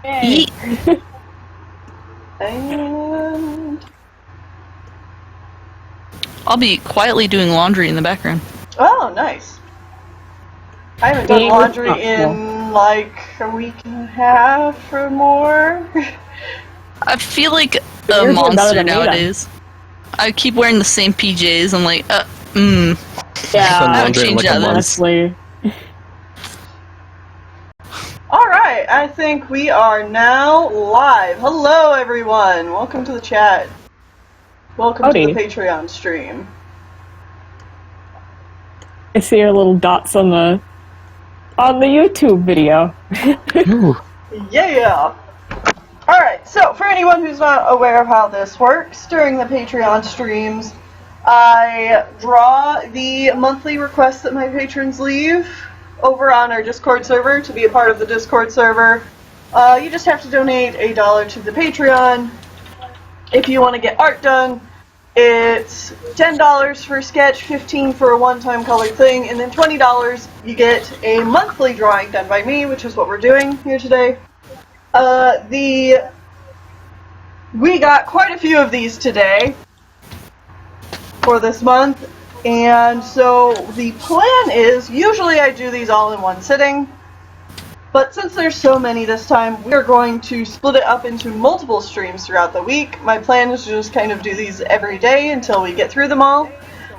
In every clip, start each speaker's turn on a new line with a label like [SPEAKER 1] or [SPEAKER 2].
[SPEAKER 1] Yay.
[SPEAKER 2] And
[SPEAKER 3] I'll be quietly doing laundry in the background.
[SPEAKER 2] oh, nice. I haven't done laundry in like a week and a half or more.
[SPEAKER 3] I feel like
[SPEAKER 1] You're
[SPEAKER 3] a
[SPEAKER 1] doing better
[SPEAKER 3] monster
[SPEAKER 1] than me, then.
[SPEAKER 3] nowadays. I keep wearing the same PJs. I'm like,
[SPEAKER 4] Done
[SPEAKER 1] Yeah,
[SPEAKER 3] I haven't
[SPEAKER 4] laundry in
[SPEAKER 3] changed
[SPEAKER 4] like a
[SPEAKER 3] that.
[SPEAKER 4] month.
[SPEAKER 1] honestly.
[SPEAKER 2] Alright, I think we are now live. Hello, everyone. Welcome to the chat. Welcome
[SPEAKER 1] Howdy.
[SPEAKER 2] to the Patreon stream.
[SPEAKER 1] I see your little dots on the YouTube video.
[SPEAKER 2] Yeah! Alright, so for anyone who's not aware of how this works, during the Patreon streams, I draw the monthly requests that my patrons leave over on our Discord server to be a part of the Discord server. You just have to donate $1 to the Patreon. If you want to get art done, it's $10 for a sketch, $15 for a one-time colored thing, and then $20 you get a monthly drawing done by me, which is what we're doing here today. We got quite a few of these today for this month, and so the plan is, usually I do these all in one sitting, but since there's so many this time, we're going to split it up into multiple streams throughout the week. My plan is to just kind of do these every day until we get through them all.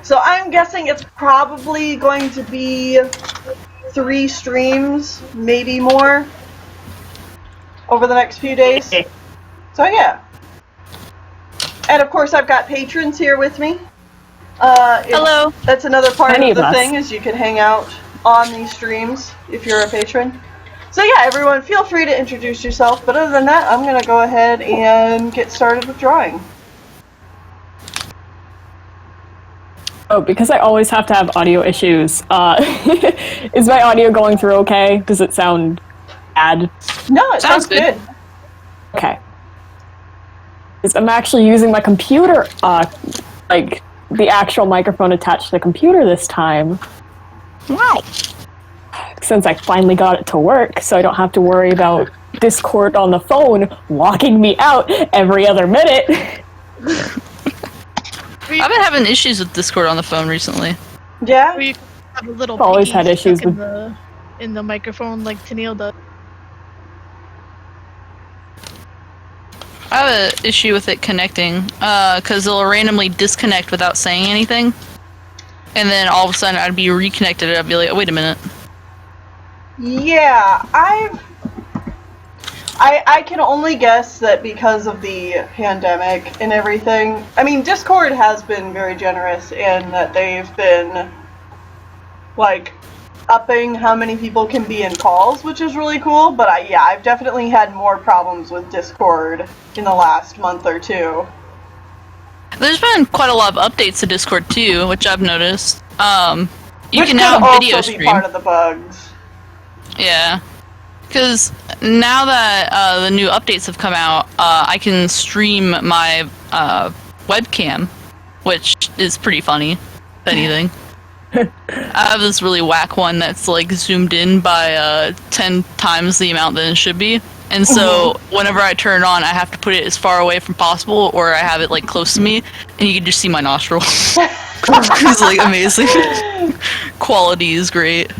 [SPEAKER 2] So I'm guessing it's probably going to be 3 streams, maybe more, over the next few days. So yeah. And of course I've got patrons here with me.
[SPEAKER 3] Hello.
[SPEAKER 2] That's another part
[SPEAKER 1] Many
[SPEAKER 2] of the
[SPEAKER 1] of us.
[SPEAKER 2] thing, is you can hang out on these streams if you're a patron. So yeah, everyone feel free to introduce yourself, but other than that, I'm going to go ahead and get started with drawing.
[SPEAKER 1] Oh, because I always have to have audio issues, is my audio going through okay? Does it sound bad?
[SPEAKER 2] No, it sounds
[SPEAKER 3] Sounds good.
[SPEAKER 2] good.
[SPEAKER 1] Okay. 'Cause I'm actually using my computer, like, the actual microphone attached to the computer this time,
[SPEAKER 3] Wow.
[SPEAKER 1] since I finally got it to work, so I don't have to worry about Discord on the phone locking me out every other minute.
[SPEAKER 3] I've been having issues with Discord on the phone recently.
[SPEAKER 2] Yeah?
[SPEAKER 5] We have a little
[SPEAKER 1] I've always
[SPEAKER 5] piggy
[SPEAKER 1] had issues
[SPEAKER 5] stuck
[SPEAKER 1] with-
[SPEAKER 5] in the microphone like Tennille does.
[SPEAKER 3] I have an issue with it connecting, because it'll randomly disconnect without saying anything. And then all of a sudden I'd be reconnected and I'd be like, oh, wait a minute.
[SPEAKER 2] Yeah, I can only guess that because of the pandemic and everything. I mean, Discord has been very generous in that they've been, like, upping how many people can be in calls, which is really cool. But I've definitely had more problems with Discord in the last month or two.
[SPEAKER 3] There's been quite a lot of updates to Discord too, which I've noticed. You
[SPEAKER 2] Which
[SPEAKER 3] can
[SPEAKER 2] could
[SPEAKER 3] now
[SPEAKER 2] also
[SPEAKER 3] video
[SPEAKER 2] be
[SPEAKER 3] stream.
[SPEAKER 2] part of the bugs.
[SPEAKER 3] Yeah. Because now that the new updates have come out, I can stream my webcam, which is pretty funny, if anything. I have this really whack one that's like zoomed in by 10 times the amount that it should be. And so whenever I turn it on, I have to put it as far away from possible, or I have it like close to me, and you can just see my nostril. It's like amazing. Quality is great.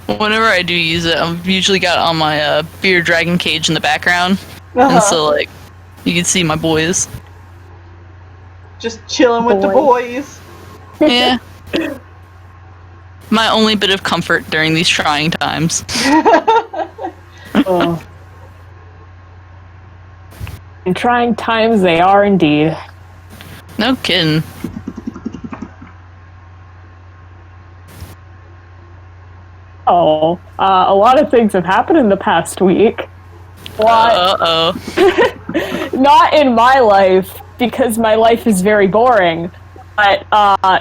[SPEAKER 3] Whenever I do use it, I've usually got it on my beer dragon cage in the background, and so like you can see my boys.
[SPEAKER 2] Just chilling with the boys.
[SPEAKER 3] Yeah. My only bit of comfort during these trying times.
[SPEAKER 1] Oh. In trying times, they are indeed.
[SPEAKER 3] No kidding.
[SPEAKER 1] Oh, a lot of things have happened in the past week. What?
[SPEAKER 3] Uh-oh.
[SPEAKER 1] Not in my life, because my life is very boring. But,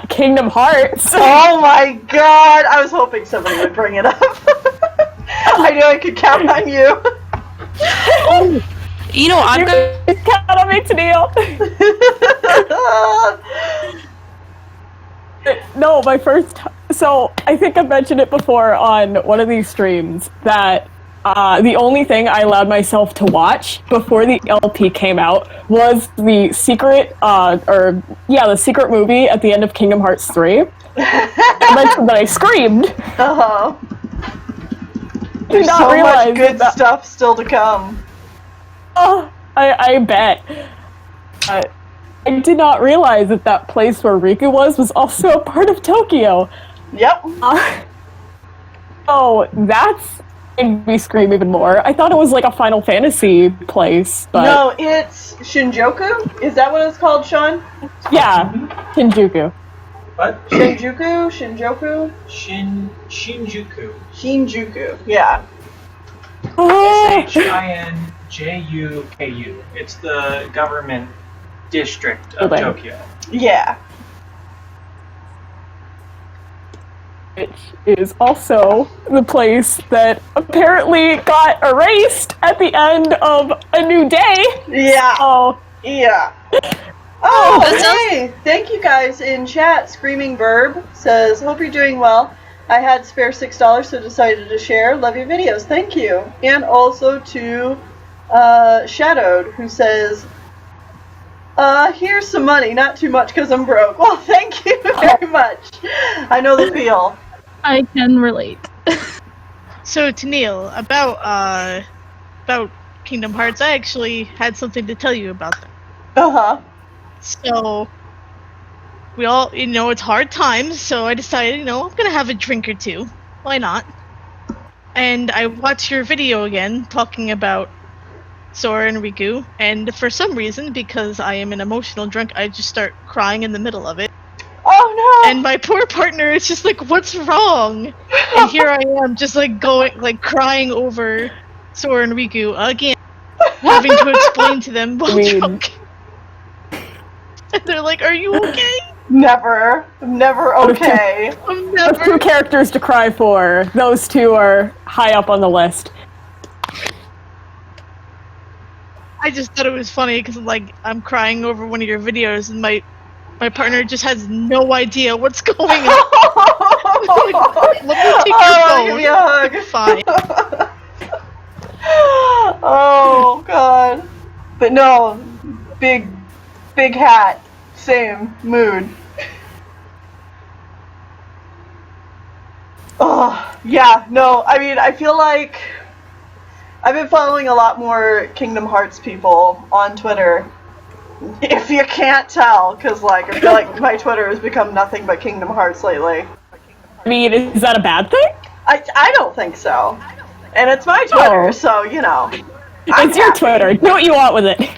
[SPEAKER 1] Kingdom Hearts.
[SPEAKER 2] Oh my god! I was hoping somebody would bring it up. I knew I could count on you.
[SPEAKER 3] You know, I've got...
[SPEAKER 1] Count on me, Tennille. No, my first time. So I think I've mentioned it before on one of these streams that the only thing I allowed myself to watch before the LP came out was the secret, the secret movie at the end of Kingdom Hearts 3. I mentioned that I screamed.
[SPEAKER 2] Uh-huh. There's
[SPEAKER 1] not
[SPEAKER 2] so much
[SPEAKER 1] realize
[SPEAKER 2] good
[SPEAKER 1] that-
[SPEAKER 2] stuff still to come.
[SPEAKER 1] Oh, I bet. I did not realize that that place where Riku was also a part of Tokyo.
[SPEAKER 2] Yep.
[SPEAKER 1] Oh, that's made me scream even more. I thought it was like a Final Fantasy place, but
[SPEAKER 2] No, it's Shinjuku? Is that what it's called, Sean?
[SPEAKER 1] yeah, Shinjuku.
[SPEAKER 4] What?
[SPEAKER 2] Shinjuku? Shinjuku?
[SPEAKER 4] Shinjuku.
[SPEAKER 2] Shinjuku, yeah.
[SPEAKER 1] Oh,
[SPEAKER 4] Shinjuku. It's the government district of
[SPEAKER 1] Okay.
[SPEAKER 4] Tokyo.
[SPEAKER 2] Yeah.
[SPEAKER 1] which is also the place that apparently got erased at the end of A New Day.
[SPEAKER 2] Yeah.
[SPEAKER 1] Oh,
[SPEAKER 2] Yeah. Oh,
[SPEAKER 3] That sounds-
[SPEAKER 2] hey! Thank you guys in chat. Screaming Verb says, hope you're doing well. I had spare $6, so decided to share. Love your videos. Thank you. And also to Shadowed, who says, here's some money. Not too much because I'm broke. Well, thank you very much. I know the feel.
[SPEAKER 5] I can relate. So, Tennille, about Kingdom Hearts, I actually had something to tell you about them.
[SPEAKER 2] Uh-huh.
[SPEAKER 5] So, we all, it's hard times, so I decided, I'm gonna have a drink or two. Why not? And I watched your video again, talking about Sora and Riku, and for some reason, because I am an emotional drunk, I just start crying in the middle of it.
[SPEAKER 2] Oh, no!
[SPEAKER 5] And my poor partner is just like, what's wrong? And here I am, just crying over Sora and Riku again, having to explain to them while drunk. And they're like, are you okay?
[SPEAKER 2] Never okay.
[SPEAKER 5] I'm
[SPEAKER 1] there's two
[SPEAKER 5] never.
[SPEAKER 1] characters to cry for. Those two are high up on the list.
[SPEAKER 5] I just thought it was funny because I'm crying over one of your videos and my partner just has no idea what's going on. Let me take your
[SPEAKER 2] Oh,
[SPEAKER 5] phone.
[SPEAKER 2] give me a hug.
[SPEAKER 5] Fine.
[SPEAKER 2] Oh, God. But no, big hat, same mood. Oh, yeah, no, I mean, I feel like I've been following a lot more Kingdom Hearts people on Twitter. If you can't tell, because, I feel like my Twitter has become nothing but Kingdom Hearts lately.
[SPEAKER 1] I mean, is that a bad thing?
[SPEAKER 2] I don't think so. And it's my Twitter,
[SPEAKER 1] Oh.
[SPEAKER 2] so,
[SPEAKER 1] It's your Twitter. Do what you want with it.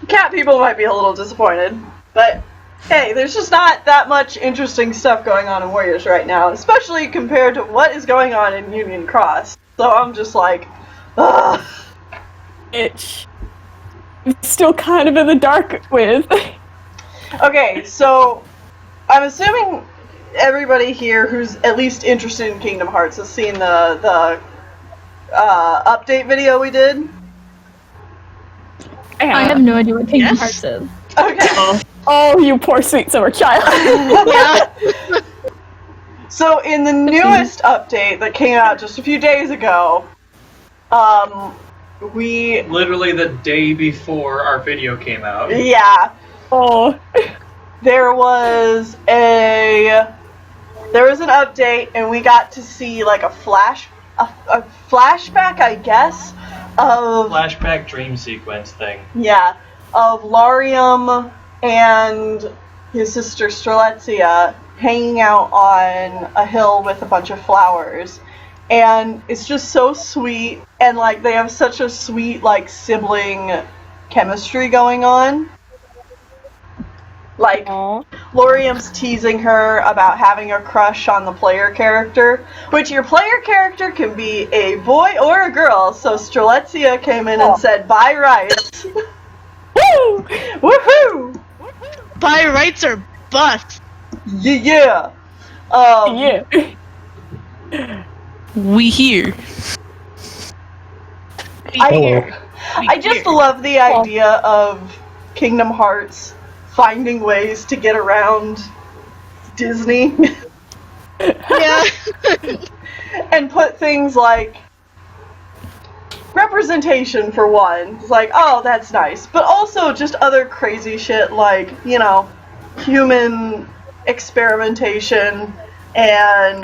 [SPEAKER 2] Cat people might be a little disappointed, but hey, there's just not that much interesting stuff going on in Warriors right now, especially compared to what is going on in Union Cross. So I'm just like, ugh.
[SPEAKER 1] It's still kind of in the dark with.
[SPEAKER 2] Okay, so I'm assuming everybody here who's at least interested in Kingdom Hearts has seen the update video we did.
[SPEAKER 6] I have no idea what Kingdom
[SPEAKER 5] Yes.
[SPEAKER 6] Hearts is.
[SPEAKER 2] Okay.
[SPEAKER 1] Oh, you poor sweet summer child.
[SPEAKER 5] Yeah.
[SPEAKER 2] So in the newest update that came out just a few days ago, we
[SPEAKER 4] Literally the day before our video came out.
[SPEAKER 2] yeah,
[SPEAKER 1] Oh,
[SPEAKER 2] there was an update and we got to see a flashback, I guess, of
[SPEAKER 4] Flashback dream sequence thing.
[SPEAKER 2] of Larium and his sister Strelitzia hanging out on a hill with a bunch of flowers. And it's just so sweet, and they have such a sweet sibling chemistry going on. Lorium's teasing her about having a crush on the player character, which your player character can be a boy or a girl, so Strelitzia came in and said, "Buy rights."
[SPEAKER 1] woo!
[SPEAKER 2] Woohoo!
[SPEAKER 5] By rights or bust.
[SPEAKER 2] Yeah.
[SPEAKER 1] Yeah.
[SPEAKER 3] We here.
[SPEAKER 2] I just love the idea of Kingdom Hearts finding ways to get around Disney.
[SPEAKER 5] Yeah.
[SPEAKER 2] And put things like representation for one. It's like, oh, that's nice. But also just other crazy shit like, you know, human experimentation and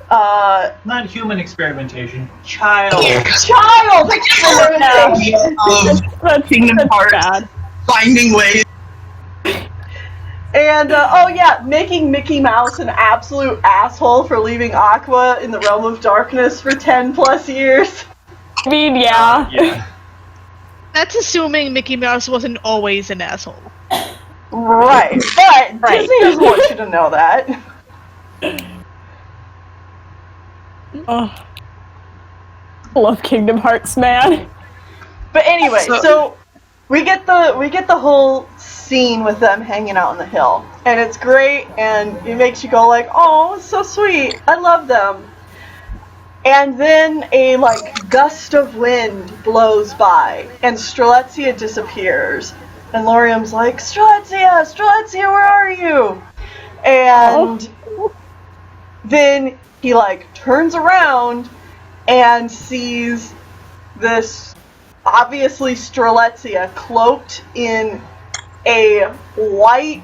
[SPEAKER 4] Not human experimentation. Child.
[SPEAKER 2] child experimentation.
[SPEAKER 1] That's
[SPEAKER 6] Kingdom Hearts.
[SPEAKER 1] bad.
[SPEAKER 6] Finding ways.
[SPEAKER 2] And oh yeah, making Mickey Mouse an absolute asshole for leaving Aqua in the realm of darkness for 10 plus years.
[SPEAKER 1] I mean, yeah.
[SPEAKER 4] Yeah.
[SPEAKER 5] That's assuming Mickey Mouse wasn't always an asshole.
[SPEAKER 2] Right, but
[SPEAKER 1] Right.
[SPEAKER 2] Disney doesn't want you to know that.
[SPEAKER 1] Oh. I love Kingdom Hearts, man.
[SPEAKER 2] But anyway, so we get the whole scene with them hanging out on the hill, and it's great, and it makes you go like, oh, it's so sweet, I love them. And then a like gust of wind blows by, and Strelitzia disappears, and Laurium's like, Strelitzia, where are you? And then he like turns around and sees this obviously Strelitzia cloaked in a white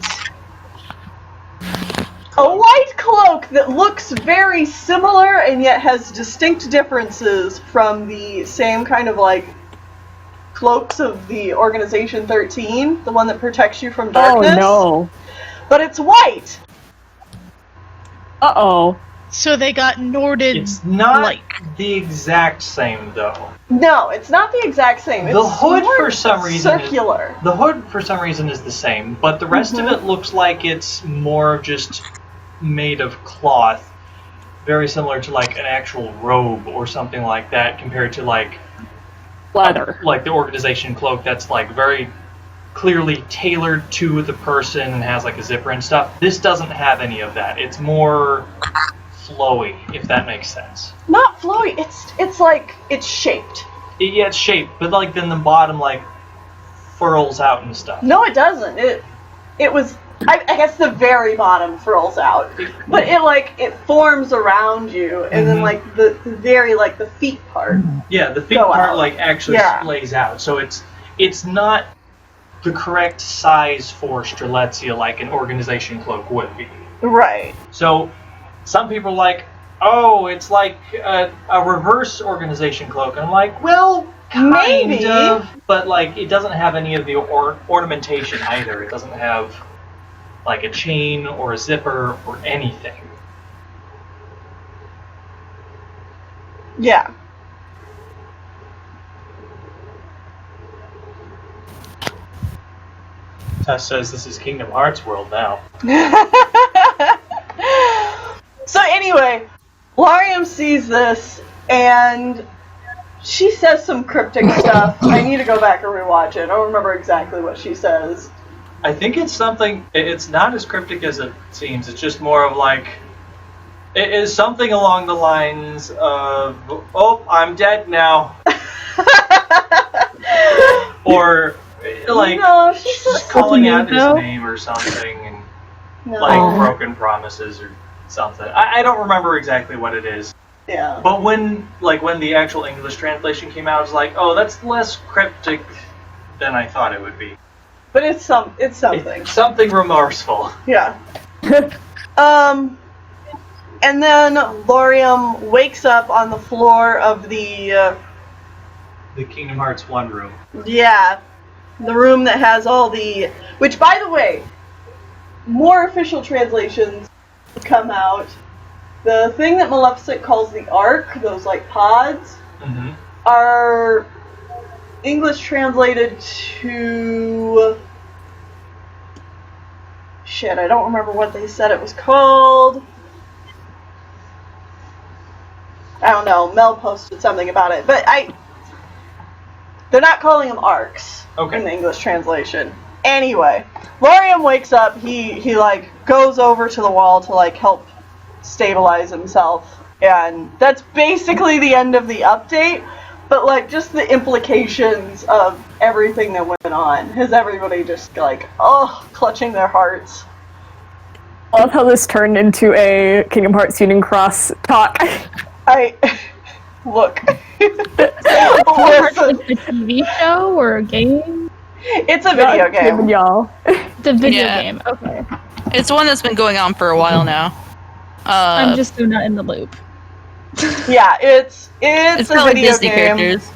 [SPEAKER 2] cloak that looks very similar and yet has distinct differences from the same kind of like cloaks of the Organization 13, the one that protects you from darkness.
[SPEAKER 1] Oh
[SPEAKER 2] But it's white.
[SPEAKER 1] no. Uh-oh.
[SPEAKER 5] So they got Norded
[SPEAKER 4] It's not
[SPEAKER 5] like.
[SPEAKER 4] the exact same, though.
[SPEAKER 2] No, it's not the exact same. It's
[SPEAKER 4] The hood,
[SPEAKER 2] more
[SPEAKER 4] for some reason,
[SPEAKER 2] circular.
[SPEAKER 4] The hood, for some reason, is the same, but the rest of it looks like it's more just made of cloth, very similar to like an actual robe or something like that, compared to like
[SPEAKER 1] Leather.
[SPEAKER 4] the Organization cloak that's like very clearly tailored to the person and has like a zipper and stuff. This doesn't have any of that. It's more flowy, if that makes sense.
[SPEAKER 2] Not flowy. It's like it's shaped.
[SPEAKER 4] Yeah, it's shaped, but like then the bottom like furls out and stuff.
[SPEAKER 2] No, it doesn't. It was. I guess the very bottom furls out, but it forms around you, and then like the very like the feet part.
[SPEAKER 4] Yeah, the feet
[SPEAKER 2] Go
[SPEAKER 4] part
[SPEAKER 2] out.
[SPEAKER 4] like actually
[SPEAKER 2] Yeah.
[SPEAKER 4] splays out, so it's not the correct size for Strelitzia like an Organization cloak would be.
[SPEAKER 2] Right.
[SPEAKER 4] So some people are like, oh, it's like a reverse Organization cloak, and I'm like, well, kind
[SPEAKER 2] Maybe.
[SPEAKER 4] of, but like it doesn't have any of the ornamentation either. It doesn't have like a chain or a zipper or anything.
[SPEAKER 2] Yeah.
[SPEAKER 4] Tess says this is Kingdom Hearts world now.
[SPEAKER 2] So anyway, Laurium sees this, and she says some cryptic stuff. I need to go back and rewatch it. I don't remember exactly what she says.
[SPEAKER 4] I think it's something, it's not as cryptic as it seems, it's just more of like, it is something along the lines of, oh, I'm dead now. Or, like,
[SPEAKER 2] No, she says
[SPEAKER 4] just calling out his
[SPEAKER 2] something,
[SPEAKER 4] name or something, and
[SPEAKER 2] No.
[SPEAKER 4] like broken promises or something. I don't remember exactly what it is.
[SPEAKER 2] Yeah.
[SPEAKER 4] But when the actual English translation came out, I was like, oh, that's less cryptic than I thought it would be.
[SPEAKER 2] But it's something.
[SPEAKER 4] It's something remorseful.
[SPEAKER 2] Yeah. And then Laurium wakes up on the floor of the
[SPEAKER 4] Kingdom Hearts 1 room.
[SPEAKER 2] the room that has all the, which by the way, more official translations come out. The thing that Maleficent calls the Ark, those like pods,
[SPEAKER 4] Mm-hmm.
[SPEAKER 2] are English translated to... Shit, I don't remember what they said it was called. I don't know, Mel posted something about it, but they're not calling them arcs in the English translation. Anyway, Laurium wakes up, he like goes over to the wall to like help stabilize himself, and that's basically the end of the update. But like just the implications of everything that went on has everybody just like clutching their hearts.
[SPEAKER 1] I love how this turned into a Kingdom Hearts Union Cross talk.
[SPEAKER 2] Look.
[SPEAKER 6] Like a TV show or a game?
[SPEAKER 2] It's a video game.
[SPEAKER 1] Y'all.
[SPEAKER 6] It's a video
[SPEAKER 3] Yeah.
[SPEAKER 6] game. Okay.
[SPEAKER 3] It's one that's been going on for a while now.
[SPEAKER 6] I'm just so not in the loop.
[SPEAKER 2] Yeah, it's
[SPEAKER 3] It's
[SPEAKER 2] a
[SPEAKER 3] not like
[SPEAKER 2] video
[SPEAKER 3] Disney
[SPEAKER 2] game.
[SPEAKER 3] characters.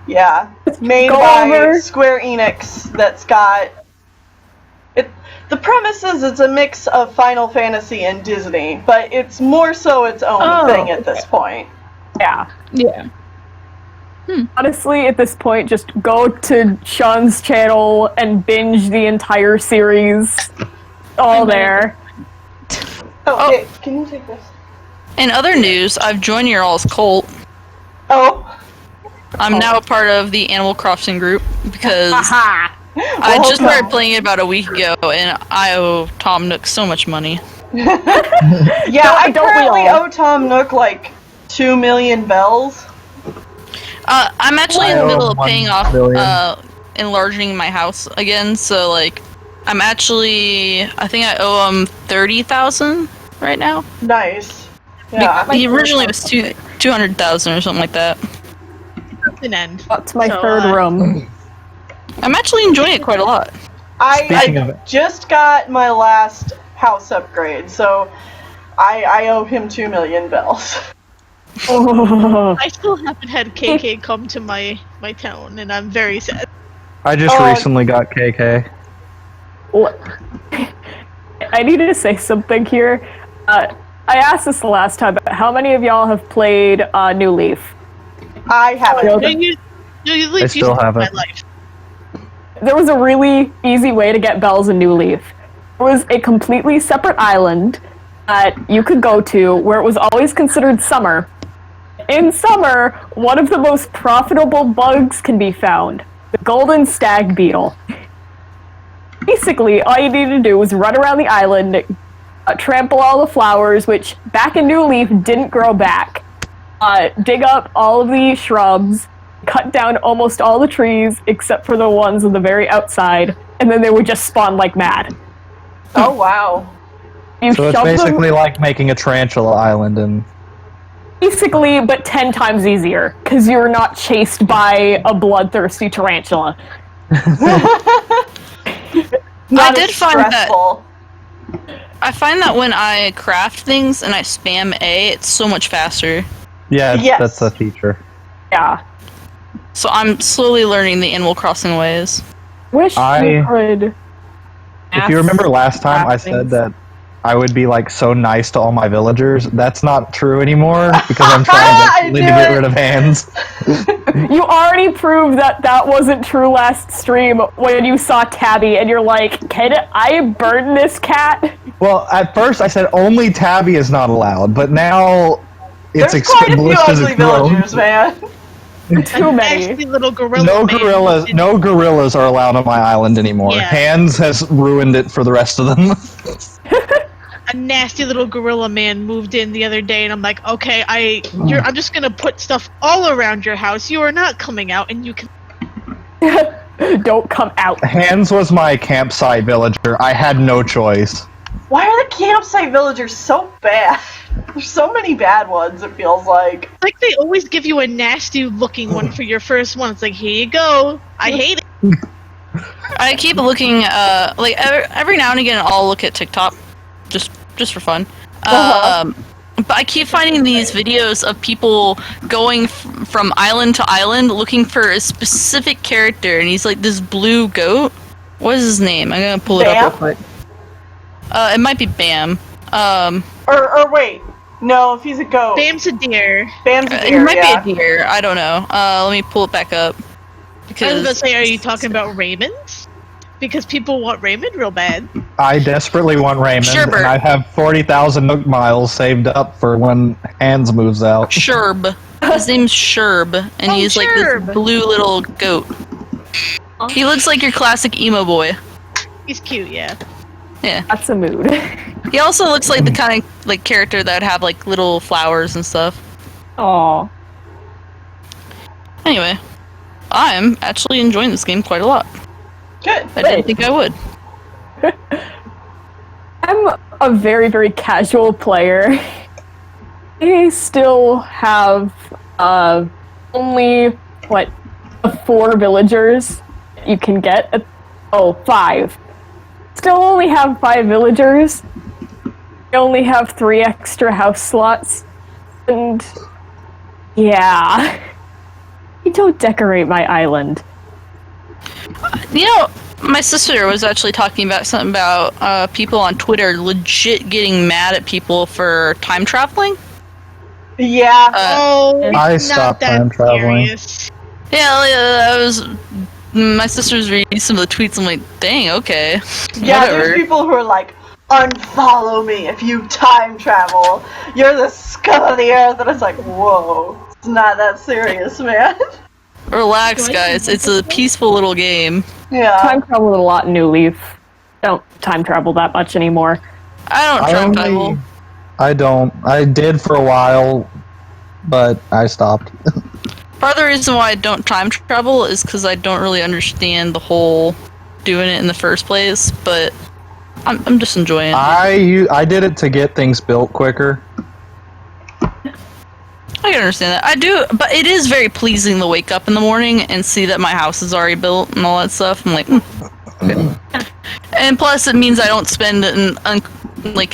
[SPEAKER 2] Yeah, made
[SPEAKER 1] Go
[SPEAKER 2] by
[SPEAKER 1] over.
[SPEAKER 2] Square Enix. That's got it. The premise is it's a mix of Final Fantasy and Disney, but it's more so its own thing at this point.
[SPEAKER 1] Yeah.
[SPEAKER 6] Yeah.
[SPEAKER 1] Honestly, at this point, just go to Sean's channel and binge the entire series. All there.
[SPEAKER 2] Oh, hey, can you take this?
[SPEAKER 3] In other news, I've joined your all's cult.
[SPEAKER 2] Oh.
[SPEAKER 3] I'm now a part of the Animal Crossing group because
[SPEAKER 1] Aha!
[SPEAKER 3] I just started playing it about a week ago, and I owe Tom Nook so much money.
[SPEAKER 2] Yeah, I
[SPEAKER 1] don't we
[SPEAKER 2] currently
[SPEAKER 1] all?
[SPEAKER 2] owe Tom Nook like 2 million bells.
[SPEAKER 3] I'm actually in
[SPEAKER 7] I
[SPEAKER 3] the
[SPEAKER 7] owe
[SPEAKER 3] middle of
[SPEAKER 7] 1
[SPEAKER 3] paying off
[SPEAKER 7] billion.
[SPEAKER 3] enlarging my house again, so like I'm actually I think I owe him 30,000 right now.
[SPEAKER 2] Nice. Yeah.
[SPEAKER 3] He originally was 200,000 or something like that.
[SPEAKER 5] An end.
[SPEAKER 1] That's my
[SPEAKER 5] So,
[SPEAKER 1] third room.
[SPEAKER 3] I'm actually enjoying it quite a lot.
[SPEAKER 7] Speaking of
[SPEAKER 2] I
[SPEAKER 7] it.
[SPEAKER 2] just got my last house upgrade, so I owe him 2 million bells.
[SPEAKER 1] Oh.
[SPEAKER 5] I still haven't had KK come to my town, and I'm very sad.
[SPEAKER 7] I just recently got KK.
[SPEAKER 1] What? I needed to say something here. I asked this the last time, but how many of y'all have played New Leaf?
[SPEAKER 2] I haven't.
[SPEAKER 1] Well,
[SPEAKER 5] You usually
[SPEAKER 7] I still haven't.
[SPEAKER 5] my life.
[SPEAKER 1] There was a really easy way to get bells in New Leaf. There was a completely separate island that you could go to where it was always considered summer. In summer, one of the most profitable bugs can be found, the golden stag beetle. Basically, all you need to do was run around the island, trample all the flowers, which back in New Leaf didn't grow back, dig up all of the shrubs, cut down almost all the trees except for the ones on the very outside, and then they would just spawn like mad.
[SPEAKER 2] Oh, wow.
[SPEAKER 1] You
[SPEAKER 7] So it's
[SPEAKER 1] shove them-
[SPEAKER 7] basically like making a tarantula island and
[SPEAKER 1] Basically, but 10 times easier, because you're not chased by a bloodthirsty tarantula.
[SPEAKER 2] Not
[SPEAKER 3] did
[SPEAKER 2] as
[SPEAKER 3] find that-
[SPEAKER 2] stressful.
[SPEAKER 3] I find that when I craft things and I spam A, it's so much faster.
[SPEAKER 7] yeah,
[SPEAKER 2] Yes.
[SPEAKER 7] that's a feature.
[SPEAKER 1] Yeah.
[SPEAKER 3] So I'm slowly learning the Animal Crossing ways.
[SPEAKER 1] Wish you could.
[SPEAKER 7] If you remember last time, I
[SPEAKER 1] things.
[SPEAKER 7] said that I would be like so nice to all my villagers. That's not true anymore because I'm trying to
[SPEAKER 2] I
[SPEAKER 7] get
[SPEAKER 2] knew
[SPEAKER 7] rid of hands.
[SPEAKER 1] You already proved that that wasn't true last stream when you saw Tabby and you're like, can I burn this cat?
[SPEAKER 7] Well, at first I said only Tabby is not allowed, but now it's
[SPEAKER 2] There's quite a few
[SPEAKER 7] explicit as
[SPEAKER 2] ugly
[SPEAKER 7] it's grown.
[SPEAKER 2] villagers, man.
[SPEAKER 1] Too many.
[SPEAKER 5] Nasty little gorilla.
[SPEAKER 7] No
[SPEAKER 5] man
[SPEAKER 7] gorillas.
[SPEAKER 5] moved in-
[SPEAKER 7] No gorillas are allowed on my island anymore.
[SPEAKER 5] Yeah.
[SPEAKER 7] Hands has ruined it for the rest of them.
[SPEAKER 5] A nasty little gorilla man moved in the other day, and I'm like, okay, I'm just gonna put stuff all around your house. You are not coming out, and you can.
[SPEAKER 1] Don't come out.
[SPEAKER 7] Hands was my campsite villager. I had no choice.
[SPEAKER 2] Why are the campsite villagers so bad? There's so many bad ones, it feels like.
[SPEAKER 5] Like they always give you a nasty looking one for your first one. It's like, here you go. I hate it.
[SPEAKER 3] I keep looking, like every now and again, I'll look at TikTok, just for fun. But I keep finding these videos of people going from island to island looking for a specific character, and he's like this blue goat. What is his name? I'm gonna pull it up real quick. It might be Bam.
[SPEAKER 2] Or wait. No, if he's a goat.
[SPEAKER 5] Bam's a deer.
[SPEAKER 2] Bam's a
[SPEAKER 3] It
[SPEAKER 2] deer,
[SPEAKER 3] might
[SPEAKER 2] yeah.
[SPEAKER 3] be a deer. I don't know. Let me pull it back up.
[SPEAKER 5] I was
[SPEAKER 3] Because
[SPEAKER 5] gonna say, are you talking about Raymond? Because people want Raymond real bad.
[SPEAKER 7] I desperately want Raymond,
[SPEAKER 3] Sherbert.
[SPEAKER 7] and I have 40,000 Nook miles saved up for when Hands moves out.
[SPEAKER 3] Sherb. His name's Sherb, and
[SPEAKER 5] Oh,
[SPEAKER 3] he's like
[SPEAKER 5] Sherb.
[SPEAKER 3] this blue little goat. He looks like your classic emo boy.
[SPEAKER 5] He's cute, yeah.
[SPEAKER 3] Yeah.
[SPEAKER 1] That's a mood.
[SPEAKER 3] He also looks like the kind of like character that would have like little flowers and stuff.
[SPEAKER 1] Aw.
[SPEAKER 3] Anyway, I'm actually enjoying this game quite a lot.
[SPEAKER 2] Good.
[SPEAKER 3] I didn't think I would.
[SPEAKER 1] I'm a very, very casual player, I still have only, what, 4 villagers you can get? 5. Still only have 5 villagers. I only have 3 extra house slots. And yeah, I don't decorate my island.
[SPEAKER 3] You know, my sister was actually talking about something about people on Twitter legit getting mad at people for time traveling.
[SPEAKER 2] Yeah.
[SPEAKER 7] I stopped time traveling.
[SPEAKER 5] Serious.
[SPEAKER 3] My sister was reading some of the tweets. I'm like, dang, okay.
[SPEAKER 2] Yeah,
[SPEAKER 3] Whatever.
[SPEAKER 2] there's people who are like, unfollow me if you time travel. You're the scum of the earth. And it's like, whoa. It's not that serious, man.
[SPEAKER 3] Relax, guys. It's a peaceful little game.
[SPEAKER 2] Yeah.
[SPEAKER 1] Time traveled a lot in New Leaf. Don't time travel that much anymore.
[SPEAKER 3] I don't time travel.
[SPEAKER 7] I don't. I did for a while, but I stopped.
[SPEAKER 3] Part of the reason why I don't time travel is because I don't really understand the whole doing it in the first place, but I'm just enjoying it.
[SPEAKER 7] I did it to get things built quicker.
[SPEAKER 3] I can understand that. I do, but it is very pleasing to wake up in the morning and see that my house is already built and all that stuff. I'm like, okay. And plus it means I don't spend an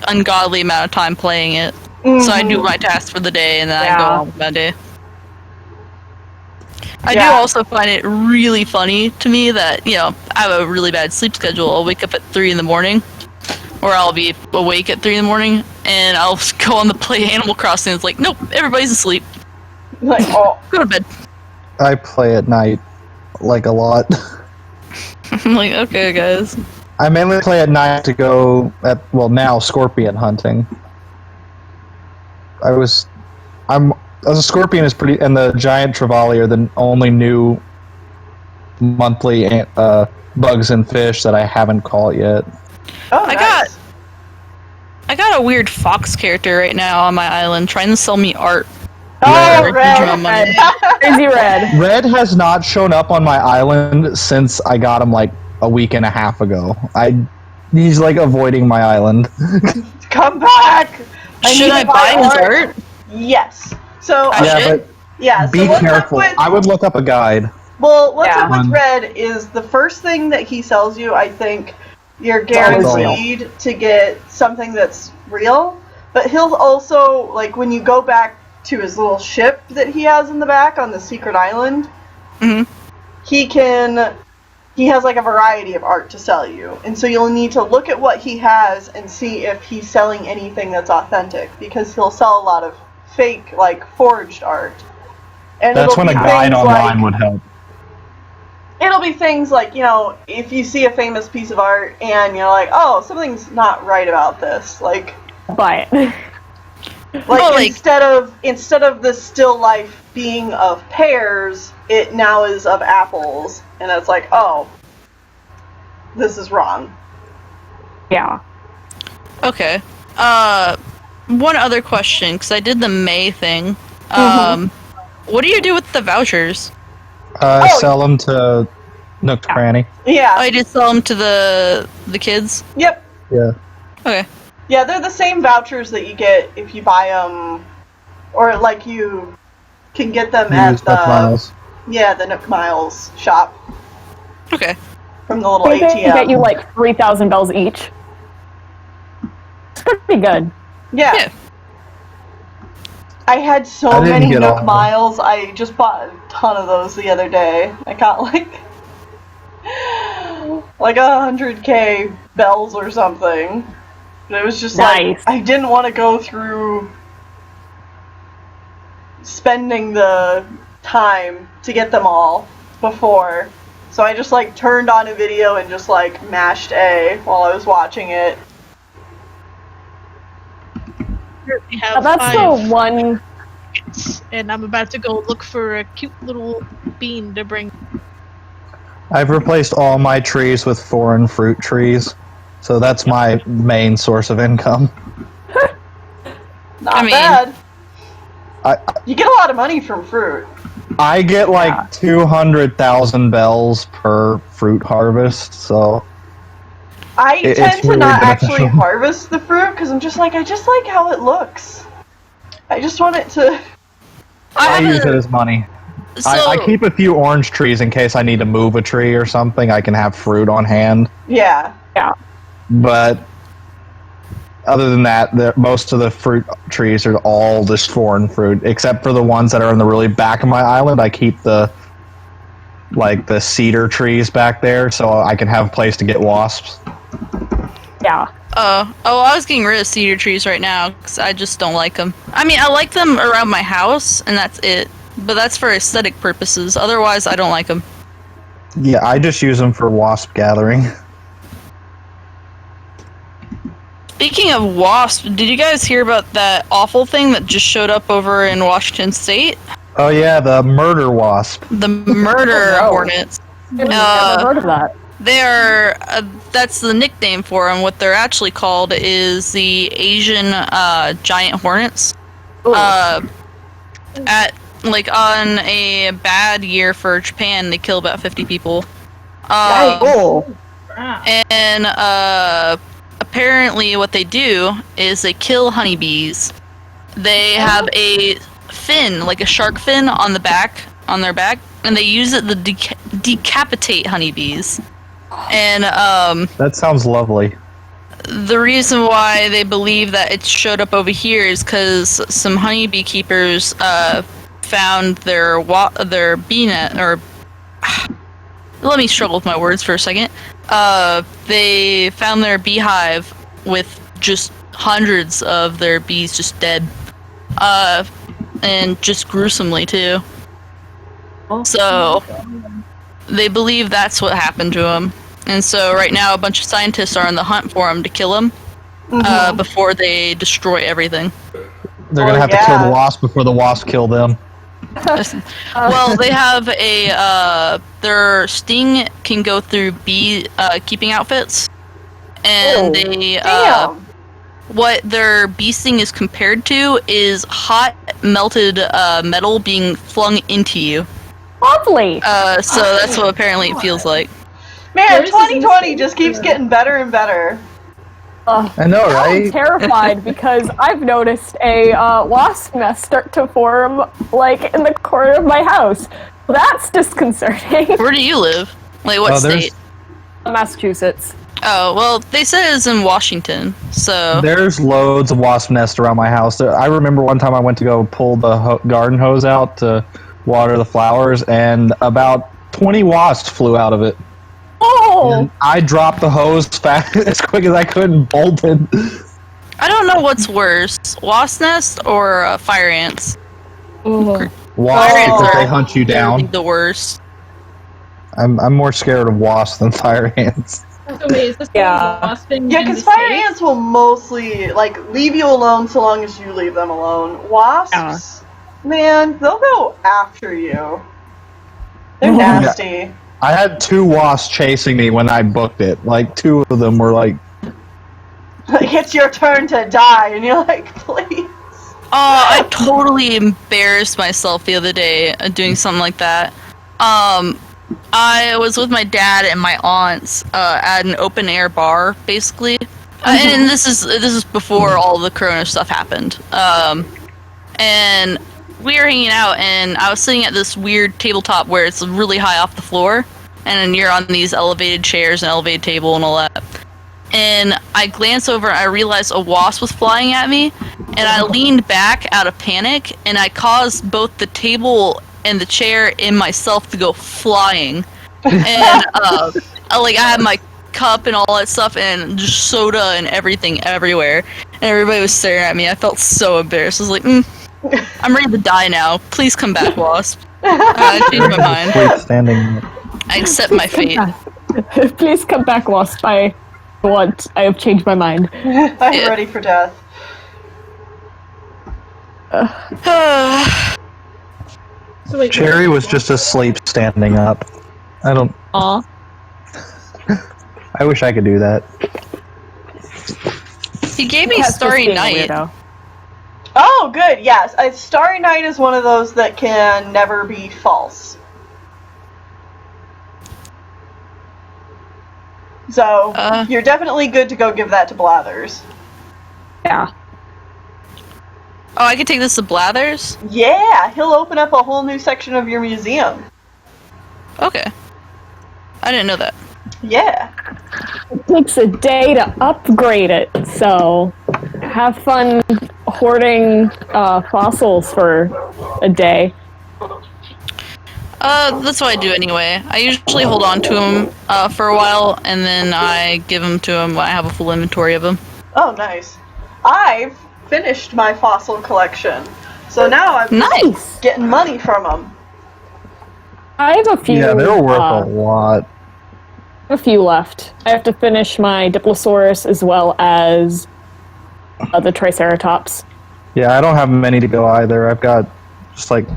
[SPEAKER 3] ungodly amount of time playing it.
[SPEAKER 2] Mm-hmm.
[SPEAKER 3] So I do my tasks for the day and then I go on with my day. I do
[SPEAKER 2] Yeah.
[SPEAKER 3] also find it really funny to me that, you know, I have a really bad sleep schedule. I'll wake up at 3 in the morning, or I'll be awake at 3 in the morning, and I'll go on to play Animal Crossing. It's like, nope, everybody's asleep.
[SPEAKER 2] Like, oh.
[SPEAKER 3] Go to bed.
[SPEAKER 7] I play at night, like a lot.
[SPEAKER 3] I'm like, okay, guys.
[SPEAKER 7] I mainly play at night to go now scorpion hunting. A scorpion is pretty, and the giant trevally are the only new monthly bugs and fish that I haven't caught yet.
[SPEAKER 2] Oh,
[SPEAKER 3] I
[SPEAKER 2] nice.
[SPEAKER 3] got a weird fox character right now on my island trying to sell me art.
[SPEAKER 2] Oh,
[SPEAKER 3] Red.
[SPEAKER 2] Red.
[SPEAKER 1] Crazy Red.
[SPEAKER 7] Red has not shown up on my island since I got him like a week and a half ago. He's like avoiding my island.
[SPEAKER 2] Come back!
[SPEAKER 3] Should I buy his art?
[SPEAKER 2] Yes. So,
[SPEAKER 7] Be
[SPEAKER 2] what's
[SPEAKER 7] careful.
[SPEAKER 2] up with-
[SPEAKER 7] I would look up a guide.
[SPEAKER 2] Well, what's
[SPEAKER 1] Yeah.
[SPEAKER 2] up with Red is the first thing that he sells you, I think, you're
[SPEAKER 7] always
[SPEAKER 2] guaranteed to get something that's real. But he'll also, like, when you go back to his little ship that he has in the back on the secret island, he has, like, a variety of art to sell you. And so you'll need to look at what he has and see if he's selling anything that's authentic, because he'll sell a lot of fake, like, forged art. And
[SPEAKER 7] That's
[SPEAKER 2] it'll
[SPEAKER 7] when a
[SPEAKER 2] be
[SPEAKER 7] guide
[SPEAKER 2] things
[SPEAKER 7] online
[SPEAKER 2] like,
[SPEAKER 7] would help.
[SPEAKER 2] it'll be things like, you know, if you see a famous piece of art and you're like, oh, something's not right about this. Like,
[SPEAKER 1] But
[SPEAKER 2] instead of the still life being of pears, it now is of apples. And it's like, oh, this is wrong.
[SPEAKER 1] yeah.
[SPEAKER 3] Okay. One other question, because I did the May thing. What do you do with the vouchers?
[SPEAKER 7] Sell them to Nook Cranny.
[SPEAKER 2] Yeah.
[SPEAKER 3] I just sell them to the kids?
[SPEAKER 2] Yep.
[SPEAKER 7] Yeah.
[SPEAKER 3] Okay.
[SPEAKER 2] Yeah, they're the same vouchers that you get if you buy them, or like you can get them at
[SPEAKER 7] Use Nook Miles.
[SPEAKER 2] the Nook Miles shop
[SPEAKER 3] Okay.
[SPEAKER 2] from the little
[SPEAKER 1] They
[SPEAKER 2] ATM.
[SPEAKER 1] get you like 3,000 bells each. It's pretty good.
[SPEAKER 2] Yeah. I had so
[SPEAKER 7] I didn't
[SPEAKER 2] many
[SPEAKER 7] get all
[SPEAKER 2] Nook
[SPEAKER 7] of them.
[SPEAKER 2] Miles, I just bought a ton of those the other day. I got like 100k bells or something. And it was just
[SPEAKER 1] Nice.
[SPEAKER 2] like, I didn't want to go through spending the time to get them all before. So I just like turned on a video and just like mashed A while I was watching it.
[SPEAKER 5] We have
[SPEAKER 1] That's
[SPEAKER 5] 5
[SPEAKER 1] the one.
[SPEAKER 5] and I'm about to go look for a cute little bean to bring.
[SPEAKER 7] I've replaced all my trees with foreign fruit trees, so that's my main source of income.
[SPEAKER 2] Not
[SPEAKER 3] I mean-
[SPEAKER 2] bad.
[SPEAKER 7] I
[SPEAKER 2] You get a lot of money from fruit.
[SPEAKER 7] I get like 200,000 bells per fruit harvest, so
[SPEAKER 2] I tend
[SPEAKER 7] it's
[SPEAKER 2] to
[SPEAKER 7] really
[SPEAKER 2] not actually
[SPEAKER 7] beneficial.
[SPEAKER 2] harvest the fruit because I'm just like, I just like how it looks. I just want it to.
[SPEAKER 7] I use it
[SPEAKER 3] haven't-
[SPEAKER 7] as money.
[SPEAKER 3] So,
[SPEAKER 7] I keep a few orange trees in case I need to move a tree or something. I can have fruit on hand.
[SPEAKER 2] Yeah.
[SPEAKER 7] But other than that, most of the fruit trees are all just foreign fruit, except for the ones that are in the really back of my island. I keep the cedar trees back there so I can have a place to get wasps.
[SPEAKER 1] Yeah.
[SPEAKER 3] I was getting rid of cedar trees right now because I just don't like them. I mean, I like them around my house, and that's it. But that's for aesthetic purposes. Otherwise, I don't like them.
[SPEAKER 7] Yeah, I just use them for wasp gathering.
[SPEAKER 3] Speaking of wasps, did you guys hear about that awful thing that just showed up over in Washington State?
[SPEAKER 7] Oh yeah, the murder wasp.
[SPEAKER 3] The murder
[SPEAKER 1] Oh, no.
[SPEAKER 3] hornets.
[SPEAKER 1] I've never heard of that.
[SPEAKER 3] They are, that's the nickname for them. What they're actually called is the Asian giant hornets.
[SPEAKER 1] Ooh.
[SPEAKER 3] On a bad year for Japan, they kill about 50 people.
[SPEAKER 1] Cool.
[SPEAKER 3] And apparently what they do is they kill honeybees. They have a fin, like a shark fin on their back, and they use it to decapitate honeybees. And
[SPEAKER 7] That sounds lovely.
[SPEAKER 3] the reason why they believe that it showed up over here is because some honeybee keepers found their bee net, or let me struggle with my words for a second. They found their beehive with just hundreds of their bees just dead, and just gruesomely too. So they believe that's what happened to them. And so right now a bunch of scientists are on the hunt for them to kill them before they destroy everything.
[SPEAKER 7] They're gonna have to kill the wasp before the wasp kill them.
[SPEAKER 3] Well, they have their sting can go through bee keeping outfits, and
[SPEAKER 2] Damn.
[SPEAKER 3] what their bee sting is compared to is hot melted metal being flung into you.
[SPEAKER 1] Lovely.
[SPEAKER 3] So that's what apparently it feels like.
[SPEAKER 2] Man, 2020 just keeps getting better and better.
[SPEAKER 7] I know,
[SPEAKER 1] I'm
[SPEAKER 7] right?
[SPEAKER 1] terrified because I've noticed a wasp nest start to form, like, in the corner of my house. That's disconcerting.
[SPEAKER 3] Where do you live? Like what state?
[SPEAKER 1] Massachusetts.
[SPEAKER 3] Oh, well, they said it's in Washington, so...
[SPEAKER 7] There's loads of wasp nests around my house. I remember one time I went to go pull the garden hose out to water the flowers, and about 20 wasps flew out of it.
[SPEAKER 1] Oh!
[SPEAKER 7] And I dropped the hose fast as quick as I could and bolted.
[SPEAKER 3] I don't know what's worse, wasp nest or fire ants.
[SPEAKER 7] Wasps,
[SPEAKER 3] ants
[SPEAKER 7] because
[SPEAKER 3] are
[SPEAKER 7] they hunt you down.
[SPEAKER 3] The worst.
[SPEAKER 7] I'm more scared of wasps than fire ants.
[SPEAKER 6] So wait, is this wasp thing
[SPEAKER 2] Yeah,
[SPEAKER 6] in
[SPEAKER 2] because
[SPEAKER 6] the
[SPEAKER 2] fire
[SPEAKER 6] States?
[SPEAKER 2] ants will mostly, like, leave you alone so long as you leave them alone. Wasps, man, they'll go after you. They're nasty.
[SPEAKER 7] I had 2 wasps chasing me when I booked it. Like, 2 of them were like...
[SPEAKER 2] Like, it's your turn to die, and you're like, please.
[SPEAKER 3] Oh, I totally embarrassed myself the other day doing something like that. I was with my dad and my aunts at an open air bar, basically, and this is before all the Corona stuff happened. And we were hanging out, and I was sitting at this weird tabletop where it's really high off the floor, and you're on these elevated chairs and elevated table and all that. And I glanced over, and I realized a wasp was flying at me, and I leaned back out of panic, and I caused both the table and the chair and myself to go flying. And I had my cup and all that stuff, and just soda and everything everywhere. And everybody was staring at me. I felt so embarrassed. I was like, I'm ready to die now. Please come back, Wasp. I changed my mind.
[SPEAKER 7] Standing.
[SPEAKER 3] I accept my fate.
[SPEAKER 1] Please come back, Wasp. I have changed my mind.
[SPEAKER 2] I'm ready for death.
[SPEAKER 6] So wait,
[SPEAKER 7] Cherry was just asleep standing up. I don't...
[SPEAKER 1] Aw.
[SPEAKER 7] I wish I could do that.
[SPEAKER 3] He gave me
[SPEAKER 1] That's
[SPEAKER 3] Starry
[SPEAKER 1] just being a
[SPEAKER 3] Night.
[SPEAKER 1] weirdo.
[SPEAKER 2] Oh, good, yes. Starry Night is one of those that can never be false. So you're definitely good to go give that to Blathers.
[SPEAKER 1] Yeah.
[SPEAKER 3] Oh, I could take this to Blathers?
[SPEAKER 2] Yeah, he'll open up a whole new section of your museum.
[SPEAKER 3] Okay. I didn't know that.
[SPEAKER 2] Yeah.
[SPEAKER 1] It takes a day to upgrade it, so have fun hoarding fossils for a day.
[SPEAKER 3] That's what I do anyway. I usually hold on to them for a while, and then I give them to them when I have a full inventory of them.
[SPEAKER 2] Oh, nice. I've finished my fossil collection, so now I'm
[SPEAKER 1] Nice!
[SPEAKER 2] getting money from them.
[SPEAKER 1] I have a few.
[SPEAKER 7] Yeah, they're worth a lot.
[SPEAKER 1] A few left. I have to finish my Diplosaurus as well as the Triceratops.
[SPEAKER 7] Yeah, I don't have many to go either. I've got just like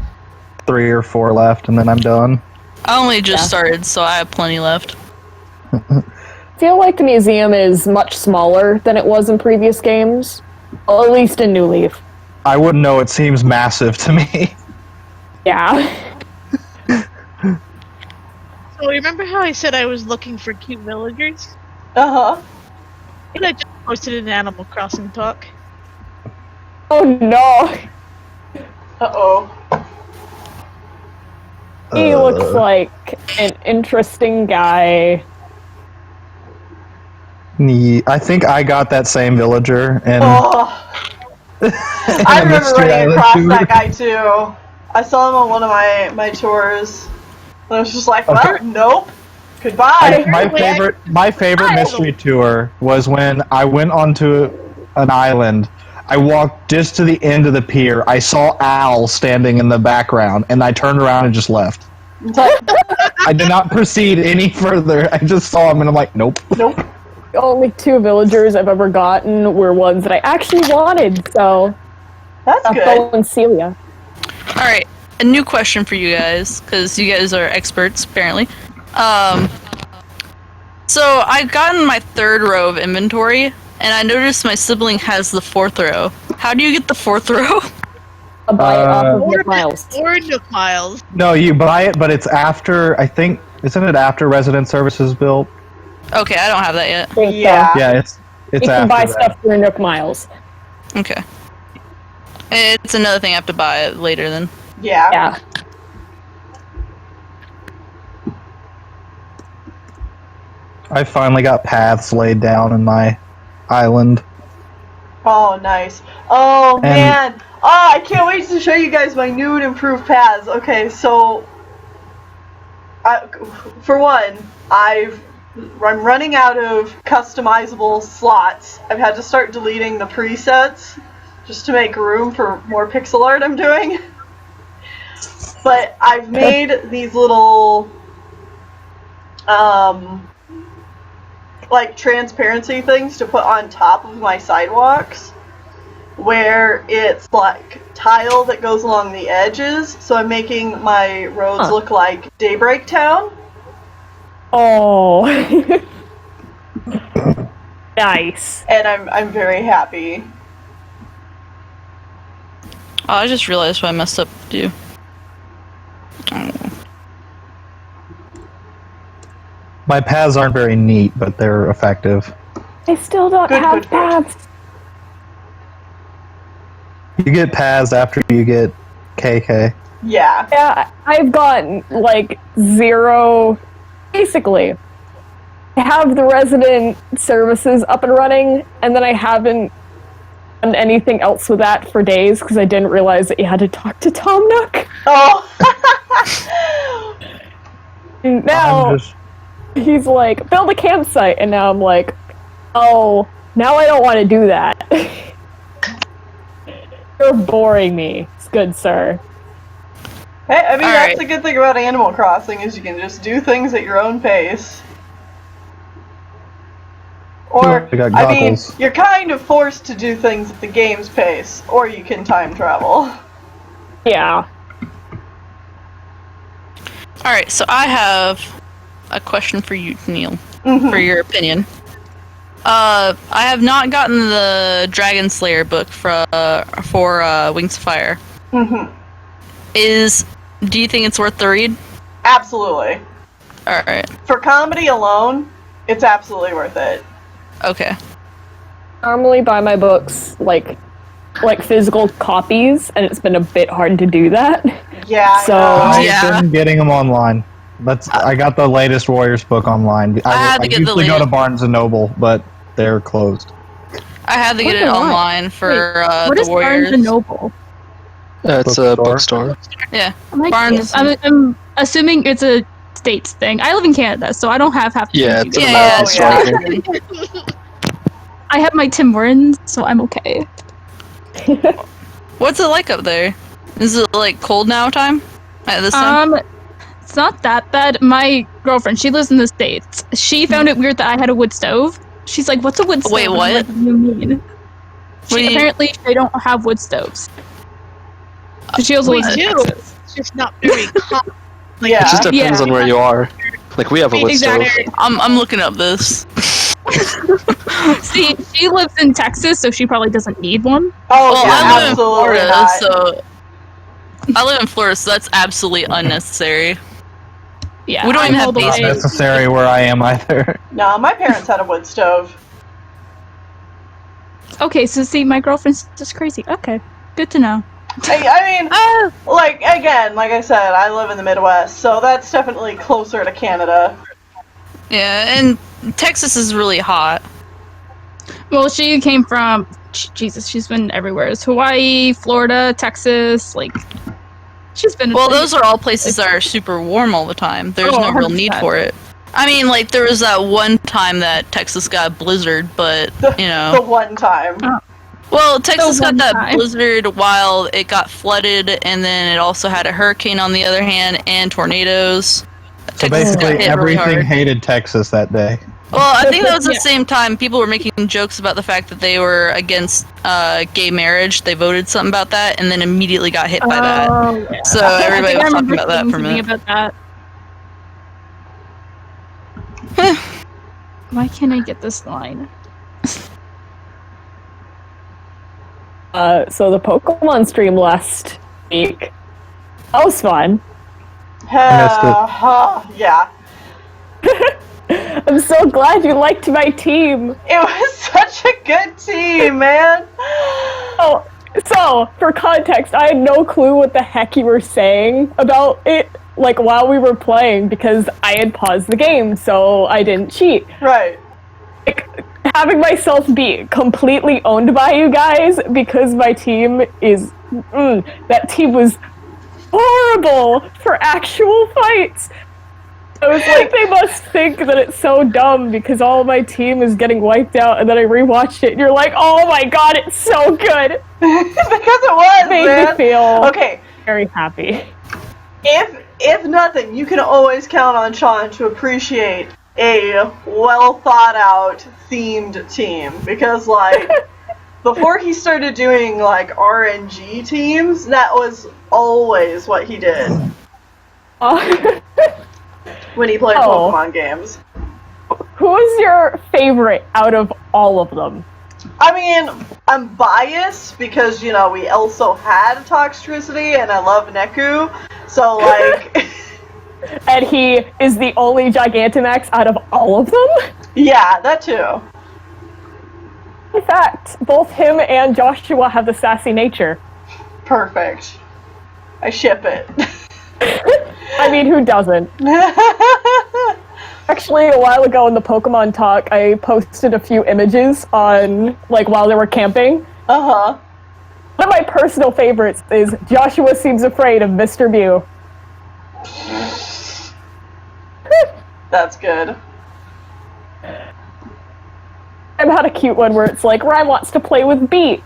[SPEAKER 7] 3 or 4 left, and then I'm done.
[SPEAKER 3] I only just started, so I have plenty left.
[SPEAKER 1] I feel like the museum is much smaller than it was in previous games. Well, at least in New Leaf.
[SPEAKER 7] I wouldn't know. It seems massive to me.
[SPEAKER 1] Yeah.
[SPEAKER 5] So remember how I said I was looking for cute villagers?
[SPEAKER 2] Uh-huh.
[SPEAKER 5] And I just posted an Animal Crossing talk.
[SPEAKER 1] Oh no.
[SPEAKER 2] Uh-oh.
[SPEAKER 1] He looks like an interesting guy.
[SPEAKER 7] I think I got that same villager, and
[SPEAKER 2] I remember running across that guy too. I saw him on one of my tours. And I was just like, well, nope. Goodbye.
[SPEAKER 7] My favorite mystery tour was when I went onto an island. I walked just to the end of the pier. I saw Al standing in the background, and I turned around and just left. I did not proceed any further. I just saw him, and I'm like, nope.
[SPEAKER 2] Nope.
[SPEAKER 1] The only 2 villagers I've ever gotten were ones that I actually wanted, so...
[SPEAKER 2] That's good.
[SPEAKER 1] Belle and Celia.
[SPEAKER 3] Alright, a new question for you guys, because you guys are experts, apparently. So I've gotten my 3rd row of inventory, and I noticed my sibling has the 4th row. How do you get the 4th row?
[SPEAKER 1] I'll buy it off of Nook Miles.
[SPEAKER 5] Or Nook Miles.
[SPEAKER 7] No, you buy it, but it's after, I think, isn't it after Resident Services built?
[SPEAKER 3] Okay, I don't have that yet.
[SPEAKER 2] Yeah.
[SPEAKER 7] Yeah, it's
[SPEAKER 1] You can
[SPEAKER 7] after
[SPEAKER 1] buy
[SPEAKER 7] that.
[SPEAKER 1] stuff through Nook Miles.
[SPEAKER 3] Okay. It's another thing I have to buy later then.
[SPEAKER 2] Yeah.
[SPEAKER 1] Yeah.
[SPEAKER 7] I finally got paths laid down in my island.
[SPEAKER 2] Oh, nice. Oh, man. Oh, I can't wait to show you guys my new and improved paths. Okay, so... for one, I'm running out of customizable slots. I've had to start deleting the presets just to make room for more pixel art I'm doing. But I've made these little... like transparency things to put on top of my sidewalks where it's like tile that goes along the edges, so I'm making my roads look like Daybreak Town.
[SPEAKER 1] Oh. Nice.
[SPEAKER 2] And I'm very happy.
[SPEAKER 3] Oh, I just realized what I messed up to do.
[SPEAKER 7] My paths aren't very neat, but they're effective.
[SPEAKER 1] I still don't have paths.
[SPEAKER 7] You get paths after you get KK.
[SPEAKER 2] Yeah.
[SPEAKER 1] Yeah, I've gotten like 0. Basically, I have the resident services up and running, and then I haven't done anything else with that for days because I didn't realize that you had to talk to Tom Nook.
[SPEAKER 2] Oh.
[SPEAKER 1] And now he's like, build a campsite, and now I'm like, oh, now I don't want to do that. You're boring me, good sir.
[SPEAKER 2] Hey, I mean,
[SPEAKER 3] All
[SPEAKER 2] that's
[SPEAKER 3] right.
[SPEAKER 2] the good thing about Animal Crossing is you can just do things at your own pace. Or,
[SPEAKER 7] I got
[SPEAKER 2] I mean,
[SPEAKER 7] goggles.
[SPEAKER 2] you're kind of forced to do things at the game's pace, or you can time travel.
[SPEAKER 1] Yeah.
[SPEAKER 3] Alright, so I have a question for you, Neil, for your opinion. I have not gotten the Dragon Slayer book for Wings of Fire. Do you think it's worth the read?
[SPEAKER 2] Absolutely.
[SPEAKER 3] Alright.
[SPEAKER 2] For comedy alone, It's absolutely worth it.
[SPEAKER 3] Okay.
[SPEAKER 1] Normally buy my books like physical copies, and it's been a bit hard to do that.
[SPEAKER 2] Yeah.
[SPEAKER 1] So-
[SPEAKER 2] I know.
[SPEAKER 7] I've been getting them online. I got the latest Warriors book online.
[SPEAKER 3] I had to get the
[SPEAKER 7] usually go to
[SPEAKER 3] latest-
[SPEAKER 7] Barnes and Noble, but they're closed.
[SPEAKER 3] I had to get it
[SPEAKER 6] Wonder why.
[SPEAKER 3] online for
[SPEAKER 6] What
[SPEAKER 3] the
[SPEAKER 6] is Barnes
[SPEAKER 3] Warriors.
[SPEAKER 6] and Noble?
[SPEAKER 8] It's a bookstore.
[SPEAKER 3] Yeah.
[SPEAKER 6] I like
[SPEAKER 3] Barnes-
[SPEAKER 6] it. I'm assuming it's a States thing. I live in Canada, so I don't have half the
[SPEAKER 8] Yeah,
[SPEAKER 6] things
[SPEAKER 8] it's
[SPEAKER 6] you
[SPEAKER 8] an
[SPEAKER 6] do.
[SPEAKER 3] Yeah,
[SPEAKER 8] American
[SPEAKER 2] yeah.
[SPEAKER 8] store here.
[SPEAKER 6] I have my Tim Hortons, so I'm okay.
[SPEAKER 3] What's it like up there? Is it like cold now time? At this time?
[SPEAKER 6] It's not that bad. My girlfriend, she lives in the States. She found it weird that I had a wood stove. She's like, "What's a wood stove?"
[SPEAKER 3] Wait,
[SPEAKER 6] And I'm
[SPEAKER 3] what?
[SPEAKER 6] like, what do you mean?
[SPEAKER 3] What do you-
[SPEAKER 6] Apparently, they don't have wood stoves. But she also
[SPEAKER 5] We
[SPEAKER 6] lives in
[SPEAKER 5] do.
[SPEAKER 6] Texas.
[SPEAKER 5] It's just not very hot.
[SPEAKER 2] Yeah.
[SPEAKER 8] It just depends on where you are. Like, we have a wood
[SPEAKER 6] Exactly.
[SPEAKER 8] stove.
[SPEAKER 3] I'm looking up this.
[SPEAKER 6] See, she lives in Texas, so she probably doesn't need one.
[SPEAKER 2] Oh
[SPEAKER 3] Well,
[SPEAKER 2] yeah,
[SPEAKER 3] I live in
[SPEAKER 2] absolutely
[SPEAKER 3] Florida,
[SPEAKER 2] not.
[SPEAKER 3] so I live in Florida, so that's absolutely unnecessary.
[SPEAKER 6] Yeah,
[SPEAKER 3] We don't even
[SPEAKER 6] I'm
[SPEAKER 3] have
[SPEAKER 6] all the
[SPEAKER 7] Not
[SPEAKER 6] way-
[SPEAKER 3] basements.
[SPEAKER 7] necessary where I am either.
[SPEAKER 2] No, my parents had a wood stove.
[SPEAKER 6] Okay, so see, my girlfriend's just crazy. Okay, good to know.
[SPEAKER 2] I mean, like I said, I live in the Midwest, so that's definitely closer to Canada.
[SPEAKER 3] Yeah, and Texas is really hot.
[SPEAKER 6] Well, she came from Jesus. She's been everywhere. It's Hawaii, Florida, Texas. Like, she's been.
[SPEAKER 3] Well, those are all places that are super warm all the time. There's
[SPEAKER 6] Oh,
[SPEAKER 3] no real need
[SPEAKER 6] 100%.
[SPEAKER 3] for it. I mean, like, there was that one time that Texas got a blizzard, but, you
[SPEAKER 2] The
[SPEAKER 3] know.
[SPEAKER 2] one time.
[SPEAKER 3] Well, Texas got
[SPEAKER 6] one
[SPEAKER 3] that
[SPEAKER 6] time.
[SPEAKER 3] blizzard while it got flooded, and then it also had a hurricane on the other hand, and tornadoes.
[SPEAKER 7] So
[SPEAKER 3] Texas got
[SPEAKER 7] basically,
[SPEAKER 3] hit really
[SPEAKER 7] everything
[SPEAKER 3] hard.
[SPEAKER 7] hated Texas that day.
[SPEAKER 3] Well, I think that was the
[SPEAKER 6] Yeah.
[SPEAKER 3] same time people were making jokes about the fact that they were against gay marriage. They voted something about that, and then immediately got hit by that.
[SPEAKER 6] Oh, yeah.
[SPEAKER 3] So
[SPEAKER 6] I
[SPEAKER 3] everybody
[SPEAKER 6] think I
[SPEAKER 3] was talking
[SPEAKER 6] remember
[SPEAKER 3] about that
[SPEAKER 6] seeing
[SPEAKER 3] for a
[SPEAKER 6] something
[SPEAKER 3] minute.
[SPEAKER 6] about that. Why can't I get this line?
[SPEAKER 1] So the Pokemon stream last week, that was fun.
[SPEAKER 2] Yeah.
[SPEAKER 1] I'm so glad you liked my team.
[SPEAKER 2] It was such a good team, man.
[SPEAKER 1] Oh, so for context, I had no clue what the heck you were saying about it, like while we were playing, because I had paused the game, so I didn't cheat.
[SPEAKER 2] Right.
[SPEAKER 1] Like, having myself be completely owned by you guys because my team is that team was horrible for actual fights. I was like, they must think that it's so dumb because all of my team is getting wiped out, and then I rewatched it and you're like, oh my god, it's so good.
[SPEAKER 2] Because it was,
[SPEAKER 1] Made
[SPEAKER 2] man.
[SPEAKER 1] me feel
[SPEAKER 2] Okay,
[SPEAKER 1] very happy.
[SPEAKER 2] if nothing, you can always count on Sean to appreciate a well thought out themed team, because like before he started doing like RNG teams, that was always what he did when he played
[SPEAKER 1] Oh.
[SPEAKER 2] Pokemon games.
[SPEAKER 1] Who is your favorite out of all of them?
[SPEAKER 2] I mean, I'm biased because, you know, we also had Toxtricity and I love Neku, so like
[SPEAKER 1] And he is the only Gigantamax out of all of them?
[SPEAKER 2] yeah, that too.
[SPEAKER 1] In fact, both him and Joshua have the sassy nature.
[SPEAKER 2] Perfect. I ship it.
[SPEAKER 1] I mean, who doesn't? Actually, a while ago in the Pokemon talk, I posted a few images on, like, while they were camping.
[SPEAKER 2] Uh-huh.
[SPEAKER 1] One of my personal favorites is Joshua seems afraid of Mr. Mew.
[SPEAKER 2] That's good.
[SPEAKER 1] I've had a cute one where it's like, Ryan wants to play with Beat.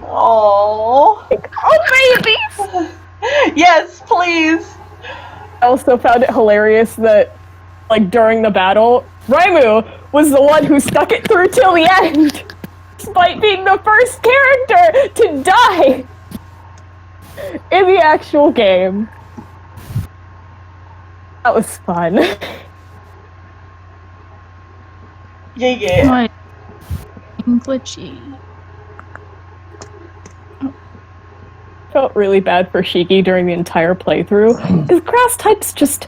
[SPEAKER 2] Oh.
[SPEAKER 1] Like, oh, babies!
[SPEAKER 2] Yes, please.
[SPEAKER 1] I also found it hilarious that, like, during the battle, Raimu was the one who stuck it through till the end, despite being the first character to die in the actual game. That was fun.
[SPEAKER 2] Yeah.
[SPEAKER 6] My glitchy.
[SPEAKER 1] Felt really bad for Shiki during the entire playthrough. His grass types just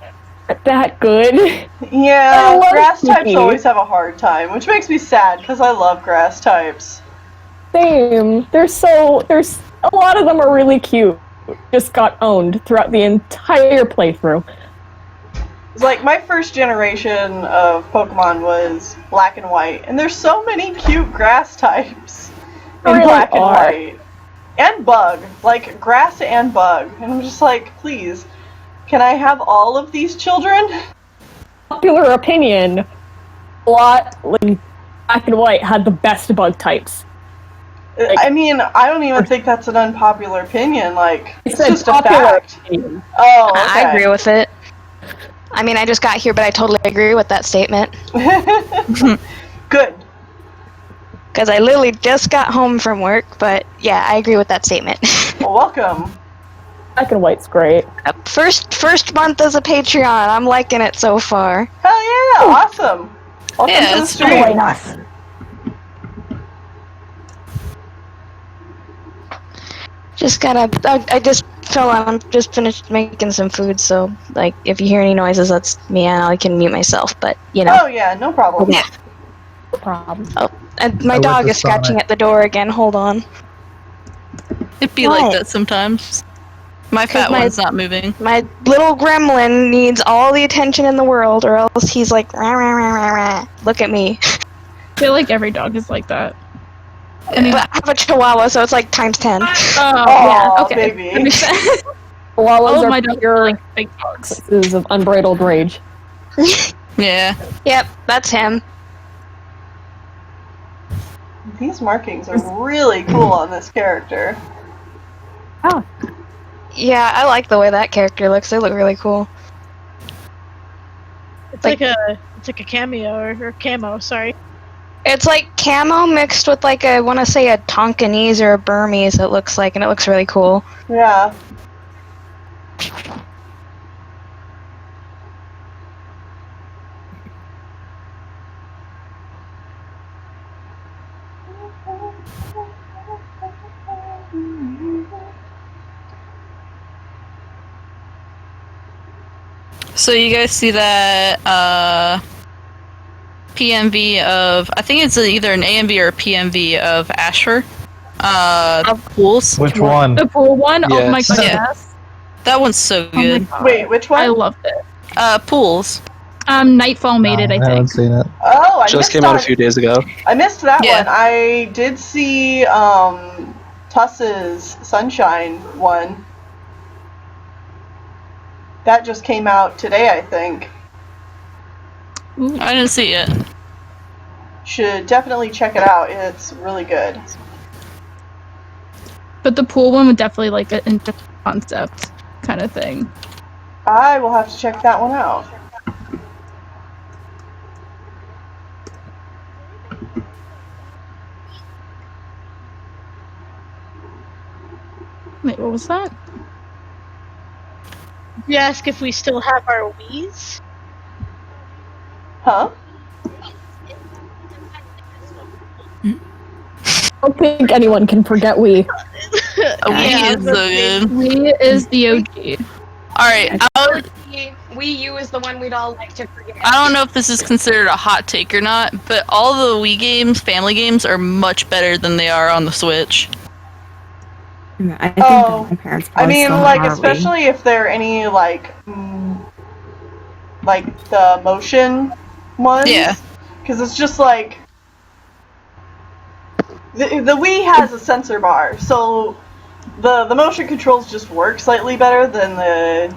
[SPEAKER 1] that good. I
[SPEAKER 2] Yeah,
[SPEAKER 1] love
[SPEAKER 2] grass types
[SPEAKER 1] Sneaky.
[SPEAKER 2] always have a hard time, which makes me sad because I love grass types.
[SPEAKER 1] Same. There's a lot of them are really cute. Just got owned throughout the entire playthrough.
[SPEAKER 2] It's like my first generation of Pokemon was black and white, and there's so many cute grass types in
[SPEAKER 1] Really
[SPEAKER 2] black and
[SPEAKER 1] are.
[SPEAKER 2] white. And bug, like grass and bug. And I'm just like, please, can I have all of these children?
[SPEAKER 1] Popular opinion, black and white had the best bug types.
[SPEAKER 2] I mean, I don't even think that's an unpopular opinion. Like, it's
[SPEAKER 1] said
[SPEAKER 2] just a
[SPEAKER 1] popular
[SPEAKER 2] fact.
[SPEAKER 1] opinion.
[SPEAKER 2] Oh, okay.
[SPEAKER 9] I agree with it. I mean, I just got here, but I totally agree with that statement.
[SPEAKER 2] Good.
[SPEAKER 9] Because I literally just got home from work, but yeah, I agree with that statement.
[SPEAKER 2] Well, welcome.
[SPEAKER 1] Black and white's great.
[SPEAKER 9] First month as a Patreon, I'm liking it so far.
[SPEAKER 2] Hell yeah, awesome. Welcome
[SPEAKER 3] Yeah,
[SPEAKER 2] to the
[SPEAKER 3] it's
[SPEAKER 2] stream.
[SPEAKER 1] nice.
[SPEAKER 9] Just I just fell on. I'm just finished making some food, so like if you hear any noises, that's me. I can mute myself, but you know.
[SPEAKER 2] Oh yeah, no problem.
[SPEAKER 9] Yeah.
[SPEAKER 1] No problem.
[SPEAKER 9] Oh, and my
[SPEAKER 7] I went
[SPEAKER 9] dog
[SPEAKER 7] to
[SPEAKER 9] is scratching
[SPEAKER 7] Sonic.
[SPEAKER 9] at the door again. Hold on.
[SPEAKER 3] It'd be
[SPEAKER 9] What?
[SPEAKER 3] like that sometimes. My fat
[SPEAKER 9] my-
[SPEAKER 3] one's not moving.
[SPEAKER 9] My little gremlin needs all the attention in the world, or else he's like, rah, rah, rah, rah, rah. Look at me.
[SPEAKER 6] I feel like every dog is like that.
[SPEAKER 9] But I have a Chihuahua, so it's like times 10.
[SPEAKER 2] Aw,
[SPEAKER 6] Yeah, okay.
[SPEAKER 2] baby.
[SPEAKER 6] That makes sense.
[SPEAKER 1] Koalas
[SPEAKER 6] All of
[SPEAKER 1] are
[SPEAKER 6] my dogs
[SPEAKER 1] pure
[SPEAKER 6] are like big dogs.
[SPEAKER 1] instances of unbridled rage.
[SPEAKER 3] Yeah.
[SPEAKER 9] Yep, that's him.
[SPEAKER 2] These markings are really cool on this character.
[SPEAKER 9] Yeah, I like the way that character looks. They look really cool.
[SPEAKER 5] It's
[SPEAKER 9] Like-
[SPEAKER 5] like a cameo or camo. Sorry.
[SPEAKER 9] It's like camo mixed with like I want to say a Tonkinese or a Burmese. It looks like, and it looks really cool.
[SPEAKER 2] Yeah.
[SPEAKER 3] So you guys see that PMV of, I think it's either an AMV or a PMV of Ashfur pools.
[SPEAKER 7] Which one?
[SPEAKER 6] The pool one? Oh my
[SPEAKER 8] Yes.
[SPEAKER 6] god,
[SPEAKER 3] Yeah.
[SPEAKER 6] yes.
[SPEAKER 3] That one's so
[SPEAKER 6] Oh my
[SPEAKER 3] good.
[SPEAKER 6] god.
[SPEAKER 2] Wait, which
[SPEAKER 6] I
[SPEAKER 2] one?
[SPEAKER 6] loved it.
[SPEAKER 3] Pools.
[SPEAKER 6] Nightfall made it, I
[SPEAKER 7] haven't
[SPEAKER 6] think.
[SPEAKER 7] seen it.
[SPEAKER 2] Oh, I
[SPEAKER 8] Just
[SPEAKER 2] missed
[SPEAKER 8] came out a
[SPEAKER 2] that.
[SPEAKER 8] few days ago.
[SPEAKER 2] I missed that
[SPEAKER 3] Yeah.
[SPEAKER 2] one. I did see Tuss's Sunshine one. That just came out today, I think.
[SPEAKER 3] I didn't see it.
[SPEAKER 2] Should definitely check it out. It's really good.
[SPEAKER 6] But the pool one would definitely like an interesting concept kind of thing.
[SPEAKER 2] I will have to check that one out.
[SPEAKER 6] Wait, what was that?
[SPEAKER 5] You ask if we still have our Wii's?
[SPEAKER 2] Huh?
[SPEAKER 1] I don't think anyone can forget we.
[SPEAKER 3] Wii is so good.
[SPEAKER 6] Wii is the OG.
[SPEAKER 3] Alright,
[SPEAKER 9] Wii U is the one we'd all like to forget.
[SPEAKER 3] I don't know if this is considered a hot take or not, but all the Wii games, family games, are much better than they are on the Switch.
[SPEAKER 10] I think
[SPEAKER 2] Oh,
[SPEAKER 10] that my parents
[SPEAKER 2] I
[SPEAKER 10] probably
[SPEAKER 2] mean,
[SPEAKER 10] still
[SPEAKER 2] like,
[SPEAKER 10] have our Wii.
[SPEAKER 2] especially if there are any, like the motion ones.
[SPEAKER 3] Yeah.
[SPEAKER 2] Because it's just like... The Wii has a sensor bar, so the motion controls just work slightly better than the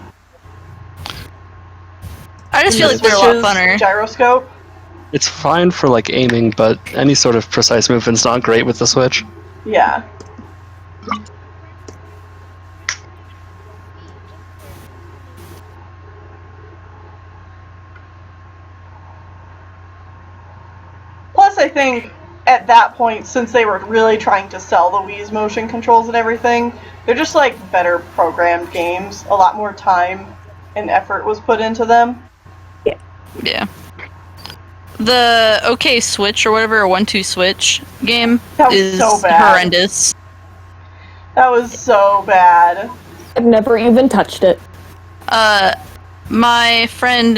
[SPEAKER 3] I just feel like they're a lot
[SPEAKER 2] Switch's
[SPEAKER 3] funner.
[SPEAKER 2] gyroscope.
[SPEAKER 8] It's fine for like aiming, but any sort of precise movement's not great with the Switch.
[SPEAKER 2] Yeah. Plus, I think at that point, since they were really trying to sell the Wii's motion controls and everything, they're just like better programmed games. A lot more time and effort was put into them.
[SPEAKER 3] Yeah. The OK Switch or whatever, or 1-2 Switch game
[SPEAKER 2] That was
[SPEAKER 3] is
[SPEAKER 2] so bad.
[SPEAKER 3] horrendous.
[SPEAKER 2] That was so bad.
[SPEAKER 1] I've never even touched it.
[SPEAKER 3] my friend,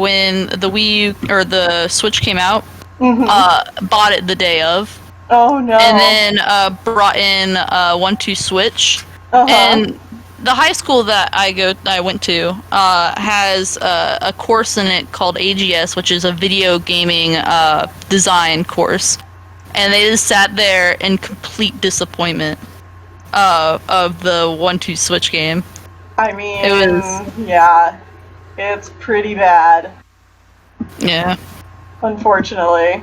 [SPEAKER 3] when the Wii or the Switch came out, bought it the day of.
[SPEAKER 2] Oh no.
[SPEAKER 3] And then brought in 1-2 Switch. And the high school that I went to has a course in it called AGS, which is a video gaming design course. And they just sat there in complete disappointment of the 1-2 Switch game.
[SPEAKER 2] I mean, yeah, it's pretty bad.
[SPEAKER 3] Yeah.
[SPEAKER 2] Unfortunately.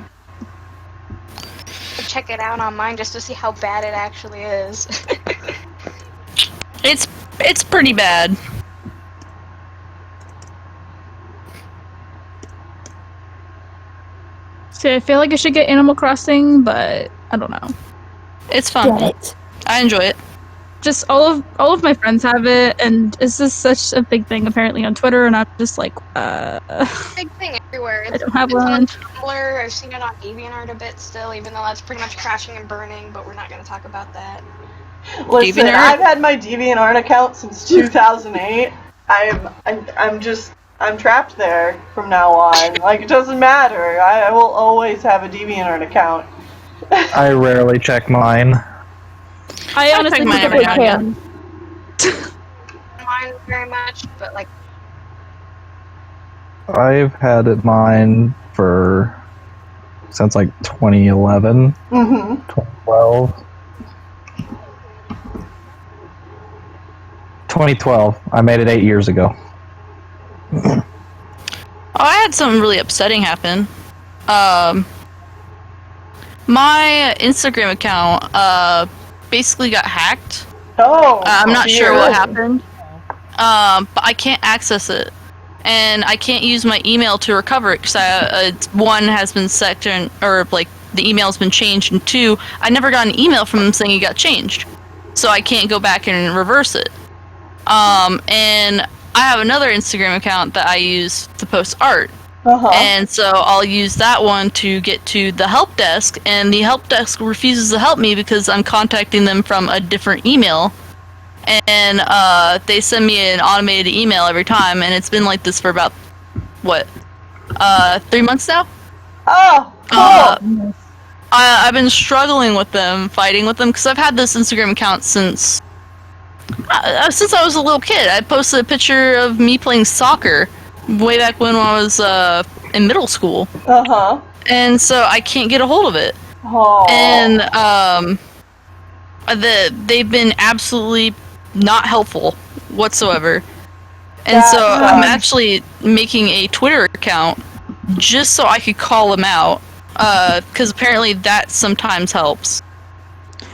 [SPEAKER 9] Check it out on mine just to see how bad it actually is.
[SPEAKER 3] It's pretty bad.
[SPEAKER 6] See, I feel like I should get Animal Crossing, but I don't know.
[SPEAKER 3] It's fun. I enjoy it.
[SPEAKER 6] Just all of my friends have it, and it's just such a big thing apparently on Twitter, and I'm just like,
[SPEAKER 9] Big thing everywhere.
[SPEAKER 6] I don't have
[SPEAKER 9] it's
[SPEAKER 6] one.
[SPEAKER 9] on Tumblr. I've seen it on DeviantArt a bit still, even though that's pretty much crashing and burning. But we're not going to talk about that.
[SPEAKER 2] Listen,
[SPEAKER 3] DeviantArt?
[SPEAKER 2] I've had my DeviantArt account since 2008. I'm trapped there from now on. Like, it doesn't matter. I will always have a DeviantArt account.
[SPEAKER 7] I rarely check mine.
[SPEAKER 6] I honestly
[SPEAKER 3] check mine
[SPEAKER 6] think
[SPEAKER 3] every
[SPEAKER 6] I
[SPEAKER 3] now and
[SPEAKER 6] can.
[SPEAKER 9] Mine very much, but like,
[SPEAKER 7] I've had it mine since like 2011, 2012. 2012. I made it 8 years ago.
[SPEAKER 3] Oh, I had something really upsetting happen. My Instagram account basically got hacked.
[SPEAKER 2] Oh,
[SPEAKER 3] I'm not sure
[SPEAKER 2] dear.
[SPEAKER 3] what happened. But I can't access it. And I can't use my email to recover it because one has been or like the email's been changed, and two, I never got an email from them saying it got changed. So I can't go back and reverse it. And I have another Instagram account that I use to post art. And so I'll use that one to get to the help desk, and the help desk refuses to help me because I'm contacting them from a different email. And they send me an automated email every time, and it's been like this for about, 3 months now?
[SPEAKER 2] Oh, cool.
[SPEAKER 3] I've been struggling with them, fighting with them, because I've had this Instagram account since I was a little kid. I posted a picture of me playing soccer way back when I was in middle school. And so I can't get a hold of it. And they've been absolutely not helpful whatsoever. And so I'm actually making a Twitter account just so I could call them out, because apparently that sometimes helps.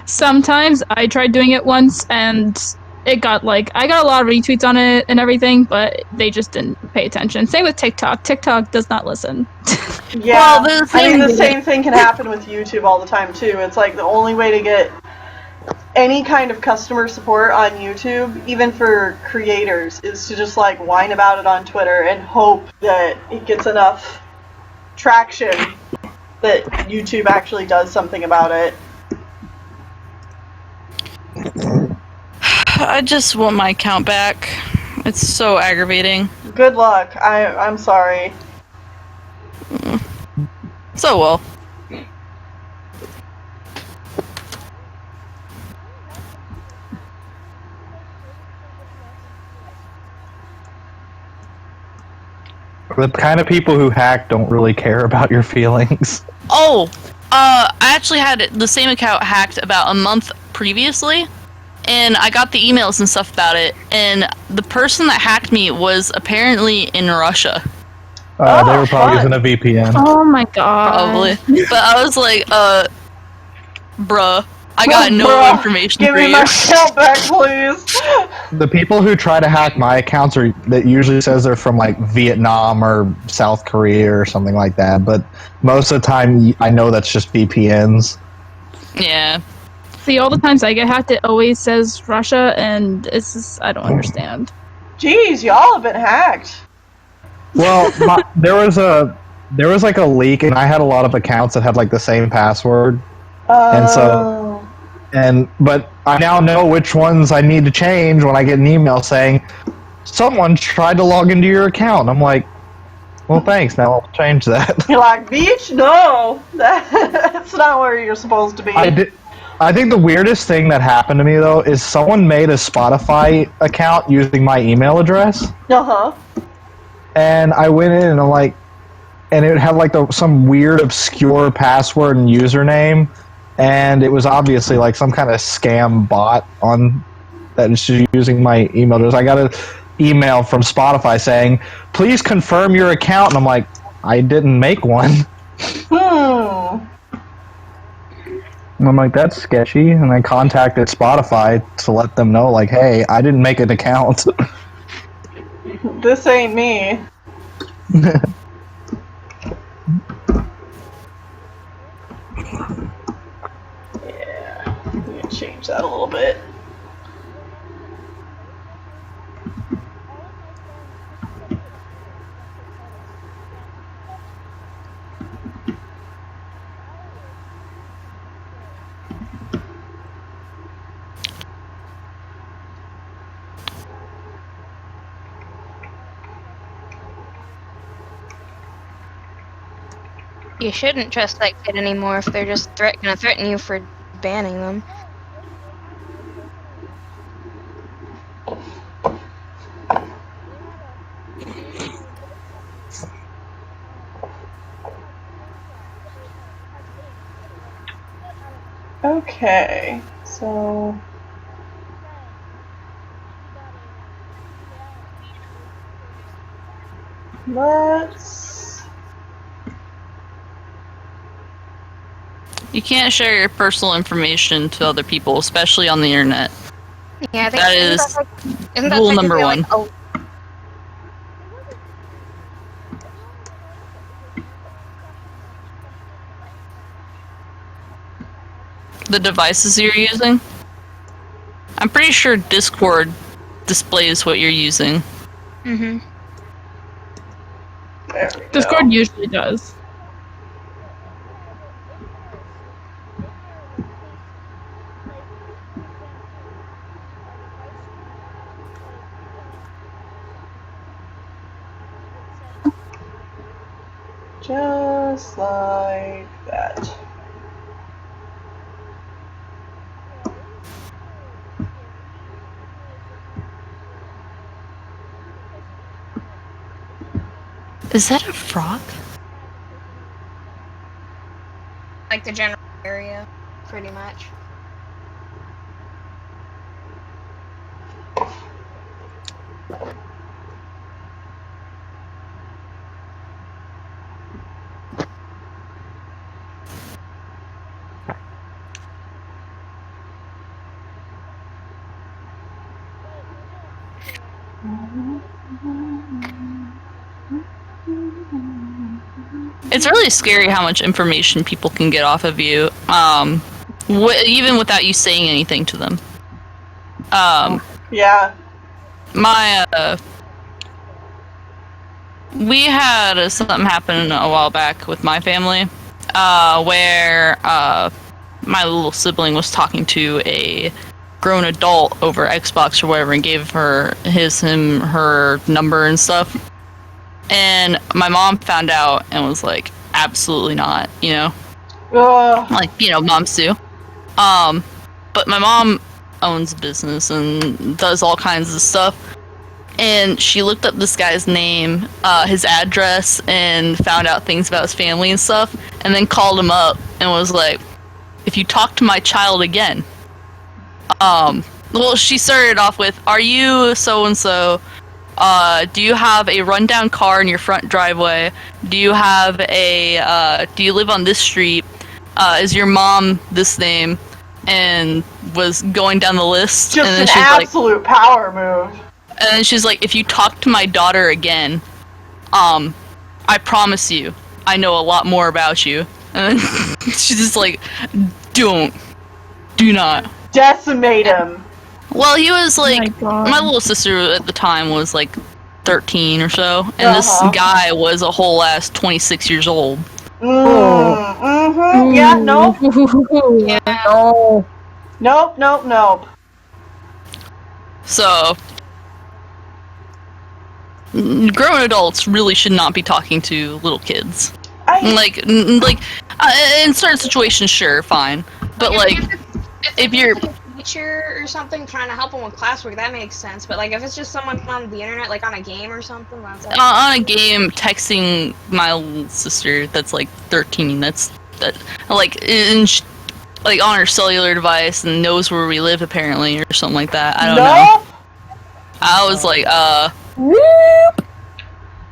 [SPEAKER 6] Sometimes I tried doing it once, and it got I got a lot of retweets on it and everything, but they just didn't pay attention. Same with TikTok. TikTok does not listen.
[SPEAKER 2] Yeah, the same thing can happen with YouTube all the time too. It's like the only way to get any kind of customer support on YouTube, even for creators, is to just whine about it on Twitter and hope that it gets enough traction that YouTube actually does something about it.
[SPEAKER 3] I just want my account back. It's so aggravating.
[SPEAKER 2] Good luck. I'm sorry.
[SPEAKER 3] So well.
[SPEAKER 7] The kind of people who hack don't really care about your feelings.
[SPEAKER 3] Oh, I actually had the same account hacked about a month previously, and I got the emails and stuff about it, and the person that hacked me was apparently in Russia.
[SPEAKER 7] They were probably using a VPN.
[SPEAKER 6] Oh my god.
[SPEAKER 3] Probably. But I was like, bruh, I got no information
[SPEAKER 2] Give
[SPEAKER 3] for
[SPEAKER 2] me
[SPEAKER 3] you.
[SPEAKER 2] my account back, please.
[SPEAKER 7] The people who try to hack my accounts that usually says they're from Vietnam or South Korea or something like that, but most of the time I know that's just VPNs.
[SPEAKER 3] Yeah.
[SPEAKER 6] See, all the times I get hacked, it always says Russia, and it's just, I don't understand.
[SPEAKER 2] Jeez, y'all have been hacked.
[SPEAKER 7] Well, there was a leak, and I had a lot of accounts that had the same password, but I now know which ones I need to change when I get an email saying, someone tried to log into your account. I'm like, well, thanks. Now I'll change that.
[SPEAKER 2] You're like, beach? No, that's not where you're supposed to be.
[SPEAKER 7] I think the weirdest thing that happened to me though is someone made a Spotify account using my email address. And I went in and I'm like, and it had like some weird obscure password and username, and it was obviously like some kind of scam bot on that is using my email address. I got an email from Spotify saying, "Please confirm your account," and I'm like, I didn't make one. And I'm like, that's sketchy, and I contacted Spotify to let them know, like, hey, I didn't make an account.
[SPEAKER 2] This ain't me. Yeah, I'm gonna change that a little bit.
[SPEAKER 9] You shouldn't trust that kid anymore if they're just gonna threaten you for banning them.
[SPEAKER 2] Okay, so let's.
[SPEAKER 3] You can't share your personal information to other people, especially on the internet.
[SPEAKER 9] Yeah,
[SPEAKER 3] That is rule number one. The devices you're using? I'm pretty sure Discord displays what you're using.
[SPEAKER 9] Mm-hmm.
[SPEAKER 6] Discord usually does.
[SPEAKER 2] Just like that.
[SPEAKER 3] Is that a frog?
[SPEAKER 9] Like the general area, pretty much.
[SPEAKER 3] It's really scary how much information people can get off of you, even without you saying anything to them.
[SPEAKER 2] Yeah.
[SPEAKER 3] We had something happen a while back with my family, where my little sibling was talking to a grown adult over Xbox or whatever and gave her her number and stuff. And my mom found out and was like, absolutely not, you know? Like, you know, moms do. But my mom owns a business and does all kinds of stuff. And she looked up this guy's name, his address, and found out things about his family and stuff, and then called him up and was like, if you talk to my child again, well, she started off with, are you so-and-so? Do you have a rundown car in your front driveway? Do you have do you live on this street? Is your mom this name? And was going down the list.
[SPEAKER 2] Just
[SPEAKER 3] and then
[SPEAKER 2] an
[SPEAKER 3] she's
[SPEAKER 2] absolute power move.
[SPEAKER 3] And then she's like, if you talk to my daughter again, I promise you, I know a lot more about you. And then she's just like, do not.
[SPEAKER 2] Decimate him.
[SPEAKER 3] Well, he was like, my little sister at the time was like 13 or so, and this guy was a whole ass 26 years old.
[SPEAKER 2] Mm-hmm. Yeah, nope.
[SPEAKER 9] Yeah.
[SPEAKER 2] Nope.
[SPEAKER 3] So, grown adults really should not be talking to little kids. Like in certain situations, sure, fine, but like if you're
[SPEAKER 9] like a teacher or something trying to help them with classwork, that makes sense. But like if it's just someone on the internet, like on a game or something, that's
[SPEAKER 3] on a game texting my little sister that's like 13, that like like on her cellular device and knows where we live apparently or something like that. I don't know. I was like,
[SPEAKER 1] Whoop.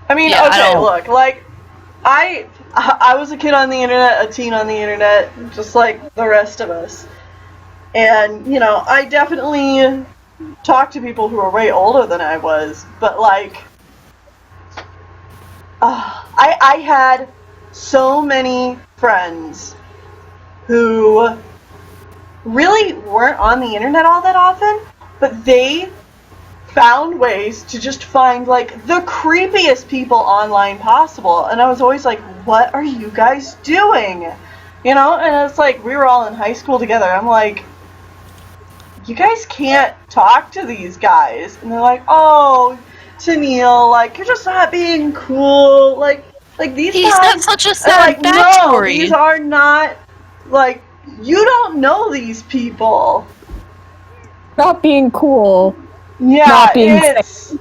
[SPEAKER 2] I mean,
[SPEAKER 3] Yeah,
[SPEAKER 2] okay, look, like, I was a kid on the internet, a teen on the internet, just like the rest of us. And, you know, I definitely talked to people who were way older than I was, but like, I had so many friends who really weren't on the internet all that often, but they found ways to just find like the creepiest people online possible, and I was always like, what are you guys doing? You know, and it's like we were all in high school together. I'm like, you guys can't talk to these guys, and they're like, oh, Tennille, like you're just not being cool, like these
[SPEAKER 3] he's
[SPEAKER 2] guys.
[SPEAKER 3] got such a sad
[SPEAKER 2] like, no,
[SPEAKER 3] backstory.
[SPEAKER 2] these are not like, you don't know these people.
[SPEAKER 1] Not being cool.
[SPEAKER 2] Yeah,
[SPEAKER 1] Not being
[SPEAKER 2] it's.
[SPEAKER 3] He's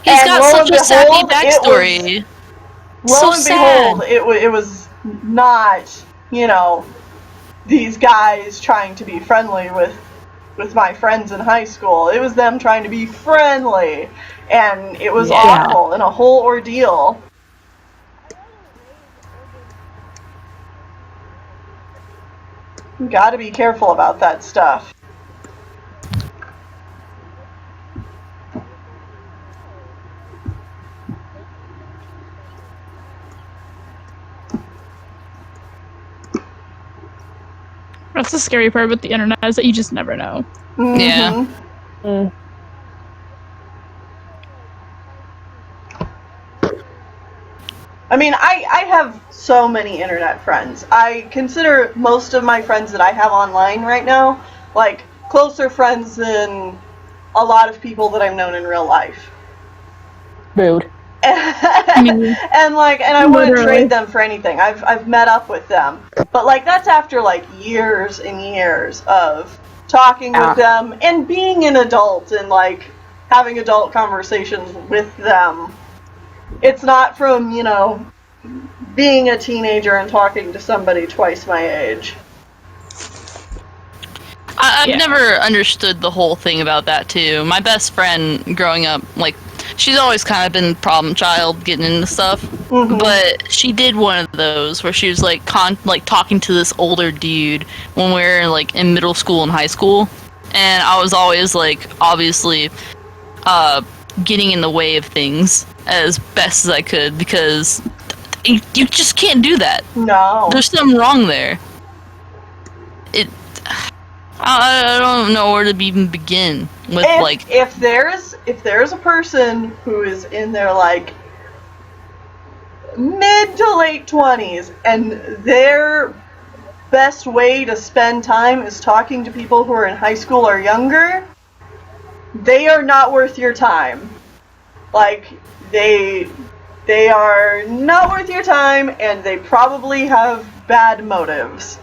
[SPEAKER 2] and
[SPEAKER 3] got
[SPEAKER 2] lo
[SPEAKER 3] such
[SPEAKER 2] and
[SPEAKER 3] a sappy
[SPEAKER 2] behold,
[SPEAKER 3] backstory.
[SPEAKER 2] Lo
[SPEAKER 3] So
[SPEAKER 2] and
[SPEAKER 3] sad.
[SPEAKER 2] behold, it was not, you know, these guys trying to be friendly with my friends in high school. It was them trying to be friendly, and it was awful and a whole ordeal. You gotta be careful about that stuff.
[SPEAKER 6] That's the scary part with the internet, is that you just never know.
[SPEAKER 2] Mm-hmm.
[SPEAKER 3] Yeah.
[SPEAKER 1] Mm.
[SPEAKER 2] I mean, I have so many internet friends. I consider most of my friends that I have online right now, like, closer friends than a lot of people that I've known in real life.
[SPEAKER 1] Rude.
[SPEAKER 2] And I wouldn't trade them for anything. I've met up with them, but like that's after like years and years of talking with them and being an adult and like having adult conversations with them. It's not from, you know, being a teenager and talking to somebody twice my age.
[SPEAKER 3] I've never understood the whole thing about that too. My best friend growing up, like, she's always kind of been problem child getting into stuff, but she did one of those where she was like talking to this older dude when we were like in middle school and high school, and I was always like obviously getting in the way of things as best as I could because you just can't do that.
[SPEAKER 2] No.
[SPEAKER 3] There's something wrong there. I don't know where to even begin with
[SPEAKER 2] if there's a person who is in their like mid to late 20s and their best way to spend time is talking to people who are in high school or younger, they are not worth your time. Like they are not worth your time, and they probably have bad motives.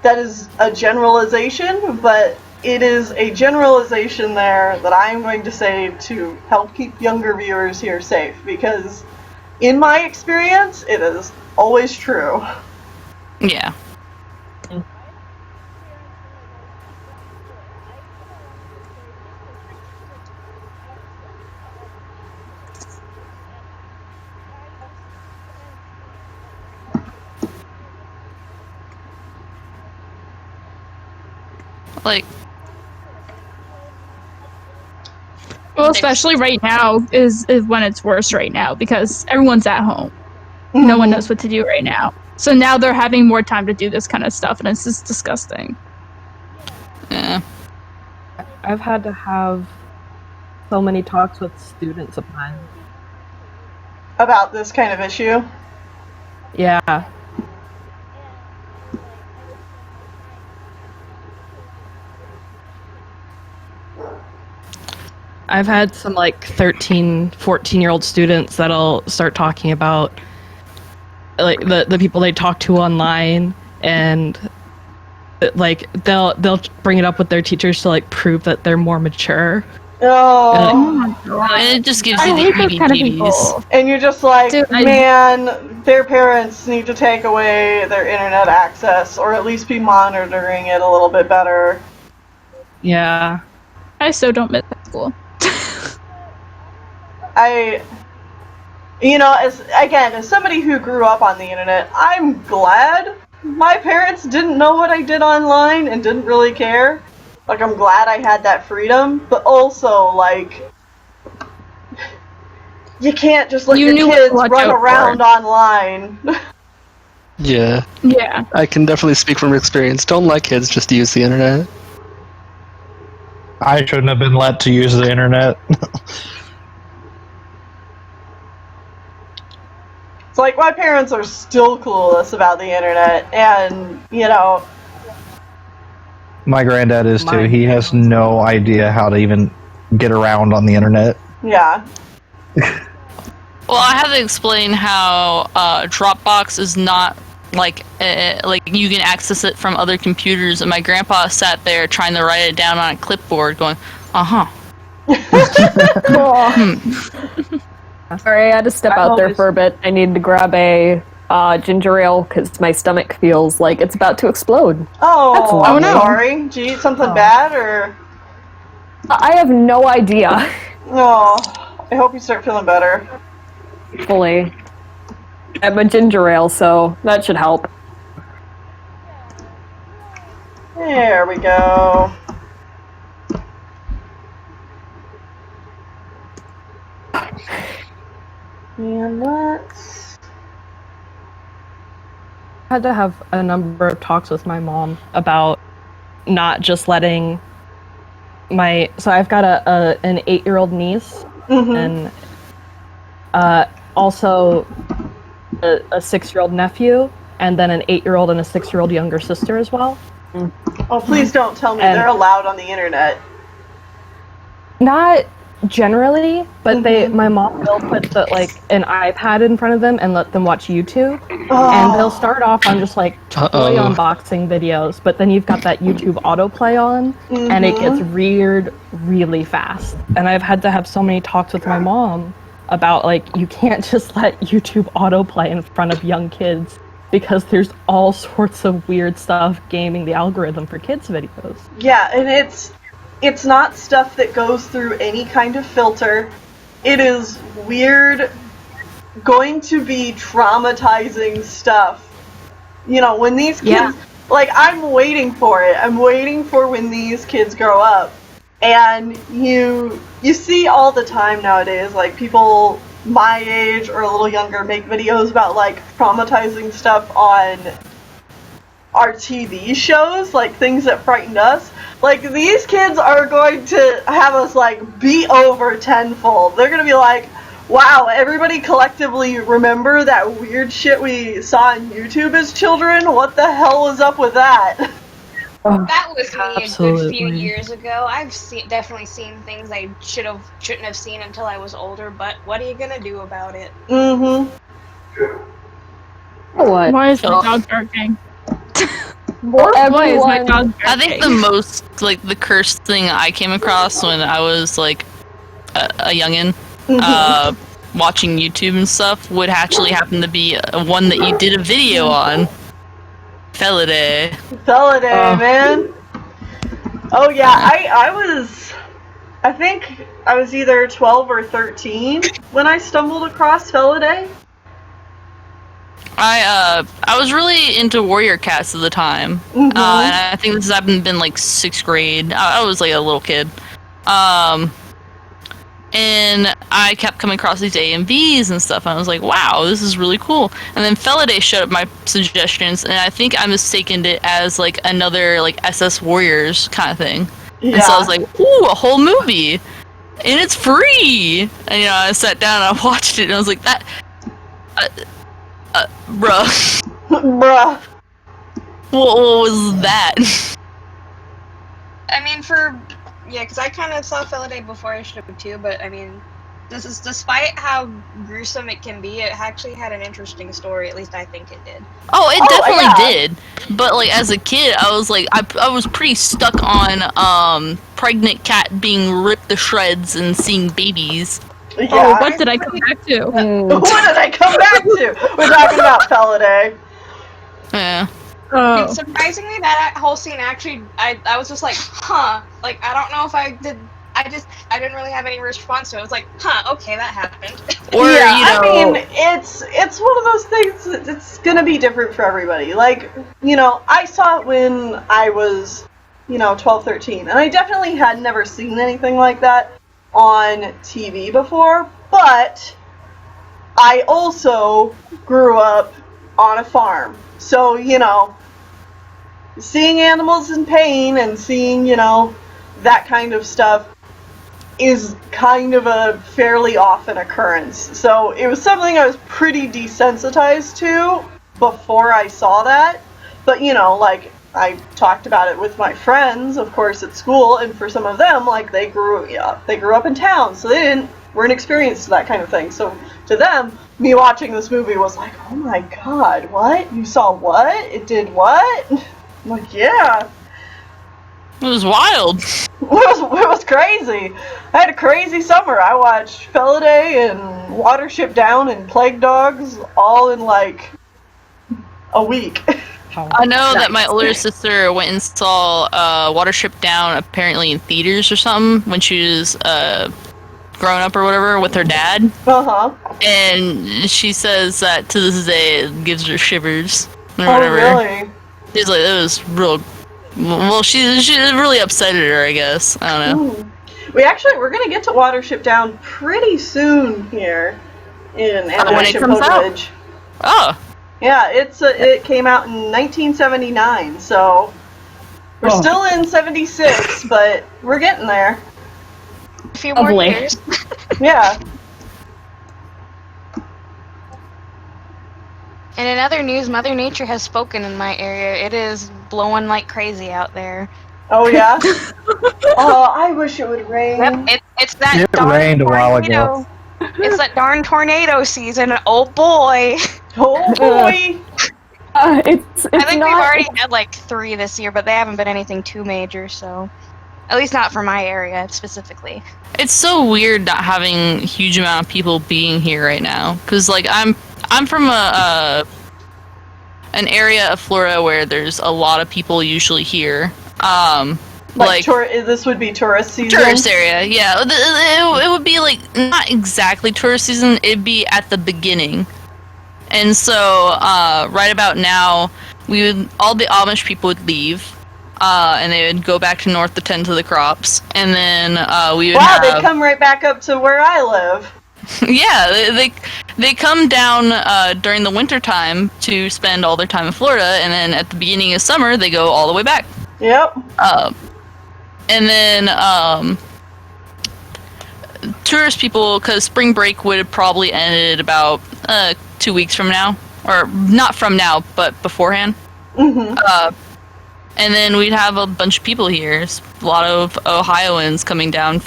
[SPEAKER 2] That is a generalization, but it is a generalization there that I am going to say to help keep younger viewers here safe, because in my experience, it is always true.
[SPEAKER 3] Yeah. Like,
[SPEAKER 6] well, especially right now is when it's worse right now because everyone's at home. No one knows what to do right now. So now they're having more time to do this kind of stuff, and it's just disgusting.
[SPEAKER 3] Yeah.
[SPEAKER 11] I've had to have so many talks with students of mine.
[SPEAKER 2] About this kind of issue?
[SPEAKER 11] Yeah. I've had some like 13, 14-year-old students that'll start talking about like the people they talk to online, and like they'll bring it up with their teachers to like prove that they're more mature.
[SPEAKER 2] Oh.
[SPEAKER 3] And it just gives
[SPEAKER 6] I
[SPEAKER 3] you
[SPEAKER 6] hate
[SPEAKER 3] the
[SPEAKER 6] those kind of people.
[SPEAKER 3] EBGBs.
[SPEAKER 2] And you're just like,
[SPEAKER 6] Dude,
[SPEAKER 2] man, their parents need to take away their internet access, or at least be monitoring it a little bit better.
[SPEAKER 11] Yeah.
[SPEAKER 6] I so don't miss high school.
[SPEAKER 2] As somebody who grew up on the internet, I'm glad my parents didn't know what I did online and didn't really care. Like, I'm glad I had that freedom, but also, like, you can't just let your kids run around online.
[SPEAKER 8] Yeah.
[SPEAKER 6] Yeah.
[SPEAKER 8] I can definitely speak from experience. Don't let kids just use the internet.
[SPEAKER 7] I shouldn't have been let to use the internet.
[SPEAKER 2] It's like, my parents are still clueless about the internet, and,
[SPEAKER 7] My granddad is too. He has no idea how to even get around on the internet.
[SPEAKER 2] Yeah.
[SPEAKER 3] Well, I have to explain how Dropbox is not like you can access it from other computers, and my grandpa sat there trying to write it down on a clipboard, going,
[SPEAKER 1] Sorry, I had to step out there for a bit. I need to grab a ginger ale because my stomach feels like it's about to explode.
[SPEAKER 2] Oh,
[SPEAKER 1] That's
[SPEAKER 2] I'm
[SPEAKER 1] lovely.
[SPEAKER 2] sorry. Did you eat something bad, or?
[SPEAKER 1] I have no idea.
[SPEAKER 2] No. I hope you start feeling better.
[SPEAKER 1] Fully. I have a ginger ale, so that should help.
[SPEAKER 2] There we go. And let's...
[SPEAKER 11] I had to have a number of talks with my mom about not just letting my... So I've got an 8-year-old niece, and also a 6-year-old nephew, and then an 8-year-old and a 6-year-old younger sister as well.
[SPEAKER 2] Oh, please don't tell me they're allowed on the internet.
[SPEAKER 11] Not generally, but my mom will put an iPad in front of them and let them watch YouTube, and they'll start off on just like toy unboxing videos, but then you've got that YouTube autoplay on, and it gets weird really fast. And I've had to have so many talks with my mom about like, you can't just let YouTube autoplay in front of young kids, because there's all sorts of weird stuff gaming the algorithm for kids' videos.
[SPEAKER 2] Yeah, and it's not stuff that goes through any kind of filter. It is weird, going to be traumatizing stuff. When these kids... Like, I'm waiting for it. I'm waiting for when these kids grow up. And you see all the time nowadays, like, people my age or a little younger make videos about, like, traumatizing stuff on our TV shows, like, things that frightened us. Like, these kids are going to have us, like, be over tenfold. They're gonna be like, wow, everybody collectively remember that weird shit we saw on YouTube as children? What the hell was up with that?
[SPEAKER 12] That was me
[SPEAKER 11] Absolutely.
[SPEAKER 12] a good few years ago. I've definitely seen things I shouldn't have seen until I was older, but what are you gonna do about it?
[SPEAKER 1] What?
[SPEAKER 6] Why is my dog barking?
[SPEAKER 1] Why
[SPEAKER 6] is my dog barking?
[SPEAKER 3] I think the most, like, the cursed thing I came across when I was, like, a youngin', watching YouTube and stuff, would actually happen to be one that you did a video on. Felidae,
[SPEAKER 2] man. Oh, yeah, I think I was either 12 or 13 when I stumbled across Felidae.
[SPEAKER 3] I was really into Warrior Cats at the time, and I think this has been like 6th grade. I was like a little kid, and I kept coming across these AMVs and stuff, and I was like, wow, this is really cool. And then Felidae showed up my suggestions, and I think I mistaken it as like another like SS Warriors kind of thing. Yeah. And so I was like, ooh, a whole movie, and it's free. And I sat down and I watched it, and I was like, that, bruh.
[SPEAKER 2] Bruh.
[SPEAKER 3] What was that?
[SPEAKER 12] I mean, for Yeah, because I kind of saw Feliday before I should have too, but I mean, this is despite how gruesome it can be, it actually had an interesting story. At least I think it did.
[SPEAKER 3] Oh, it definitely
[SPEAKER 2] yeah.
[SPEAKER 3] did. But like as a kid, I was like, I was pretty stuck on pregnant cat being ripped to shreds and seeing babies.
[SPEAKER 2] Yeah.
[SPEAKER 6] Oh, what did I come back to?
[SPEAKER 2] What did I come back to? We're talking about Feliday.
[SPEAKER 3] Yeah.
[SPEAKER 12] Dude, surprisingly, that whole scene actually, I was just like, huh. Like, I don't know if I did. I didn't really have any response to it. I was like, huh, okay, that happened.
[SPEAKER 3] Or,
[SPEAKER 2] yeah,
[SPEAKER 3] you know,
[SPEAKER 2] I mean, it's one of those things. It's gonna be different for everybody. Like, you know, I saw it when I was, 12, 13, and I definitely had never seen anything like that on TV before. But I also grew up on a farm, so seeing animals in pain and seeing, that kind of stuff is kind of a fairly often occurrence. So it was something I was pretty desensitized to before I saw that. But, like, I talked about it with my friends, of course, at school, and for some of them, like, they grew up in town, so they weren't experienced to that kind of thing. So to them, me watching this movie was like, oh my god, what? You saw what? It did what? I'm like, yeah.
[SPEAKER 3] it was wild.
[SPEAKER 2] It was crazy. I had a crazy summer. I watched Feliday and Watership Down and Plague Dogs all in like a week.
[SPEAKER 3] I know that my older sister went and saw Watership Down apparently in theaters or something when she was growing up or whatever with her dad.
[SPEAKER 2] Uh-huh.
[SPEAKER 3] And she says that to this day it gives her shivers or
[SPEAKER 2] Oh,
[SPEAKER 3] whatever.
[SPEAKER 2] really?
[SPEAKER 3] She's like, it was real. Well, she really upsetted her, I guess. I don't know.
[SPEAKER 2] We're gonna get to Watership Down pretty soon here in
[SPEAKER 3] when it comes
[SPEAKER 2] Village.
[SPEAKER 3] Oh.
[SPEAKER 2] Yeah, it came out in 1979, so we're still in 76, but we're getting there.
[SPEAKER 12] A few more years.
[SPEAKER 2] Yeah.
[SPEAKER 12] And in other news, Mother Nature has spoken in my area. It is blowing like crazy out there.
[SPEAKER 2] Oh, yeah? Oh, I wish it would rain.
[SPEAKER 12] Yep, it's that
[SPEAKER 7] It
[SPEAKER 12] darn
[SPEAKER 7] rained a while
[SPEAKER 12] tornado.
[SPEAKER 7] ago.
[SPEAKER 12] It's that darn tornado season. Oh boy.
[SPEAKER 2] Oh boy.
[SPEAKER 1] It's
[SPEAKER 12] I think
[SPEAKER 1] not,
[SPEAKER 12] we've already had like 3 this year, but they haven't been anything too major, so at least not for my area specifically.
[SPEAKER 3] It's so weird not having a huge amount of people being here right now, because like I'm from an area of Florida where there's a lot of people usually here.
[SPEAKER 2] This would be tourist season?
[SPEAKER 3] Tourist area, yeah. It would be like not exactly tourist season, it'd be at the beginning. And so right about now, all the Amish people would leave, and they would go back to north to tend to the crops, and then we would
[SPEAKER 2] they'd come right back up to where I live.
[SPEAKER 3] Yeah, they come down during the winter time to spend all their time in Florida, and then at the beginning of summer they go all the way back.
[SPEAKER 2] Yep.
[SPEAKER 3] And then tourist people, because spring break would have probably ended about 2 weeks from now, or not from now, but beforehand.
[SPEAKER 2] Mm-hmm.
[SPEAKER 3] And then we'd have a bunch of people here, a lot of Ohioans coming down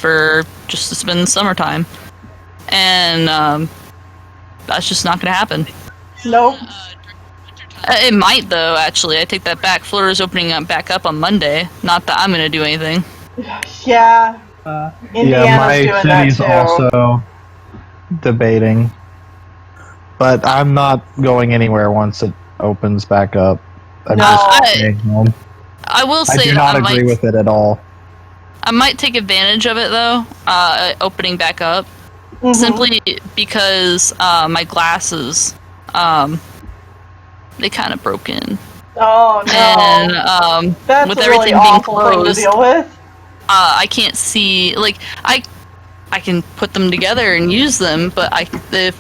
[SPEAKER 3] just to spend the summertime. And that's just not going to happen.
[SPEAKER 2] Nope.
[SPEAKER 3] It might, though, actually. I take that back. Florida's opening back up on Monday. Not that I'm going to do anything.
[SPEAKER 2] Yeah. Indiana's
[SPEAKER 7] my
[SPEAKER 2] doing
[SPEAKER 7] city's
[SPEAKER 2] that too.
[SPEAKER 7] also debating. But I'm not going anywhere once it opens back up. I'm just staying home.
[SPEAKER 3] I will say
[SPEAKER 7] I do not agree with it at all.
[SPEAKER 3] I might take advantage of it, though, opening back up.
[SPEAKER 2] Mm-hmm.
[SPEAKER 3] Simply because my glasses, they kind of broke in.
[SPEAKER 2] Oh, no.
[SPEAKER 3] And
[SPEAKER 2] that's
[SPEAKER 3] with
[SPEAKER 2] a
[SPEAKER 3] everything
[SPEAKER 2] really
[SPEAKER 3] being
[SPEAKER 2] awful thing to
[SPEAKER 3] closed,
[SPEAKER 2] deal with.
[SPEAKER 3] I can't see, like, I can put them together and use them, but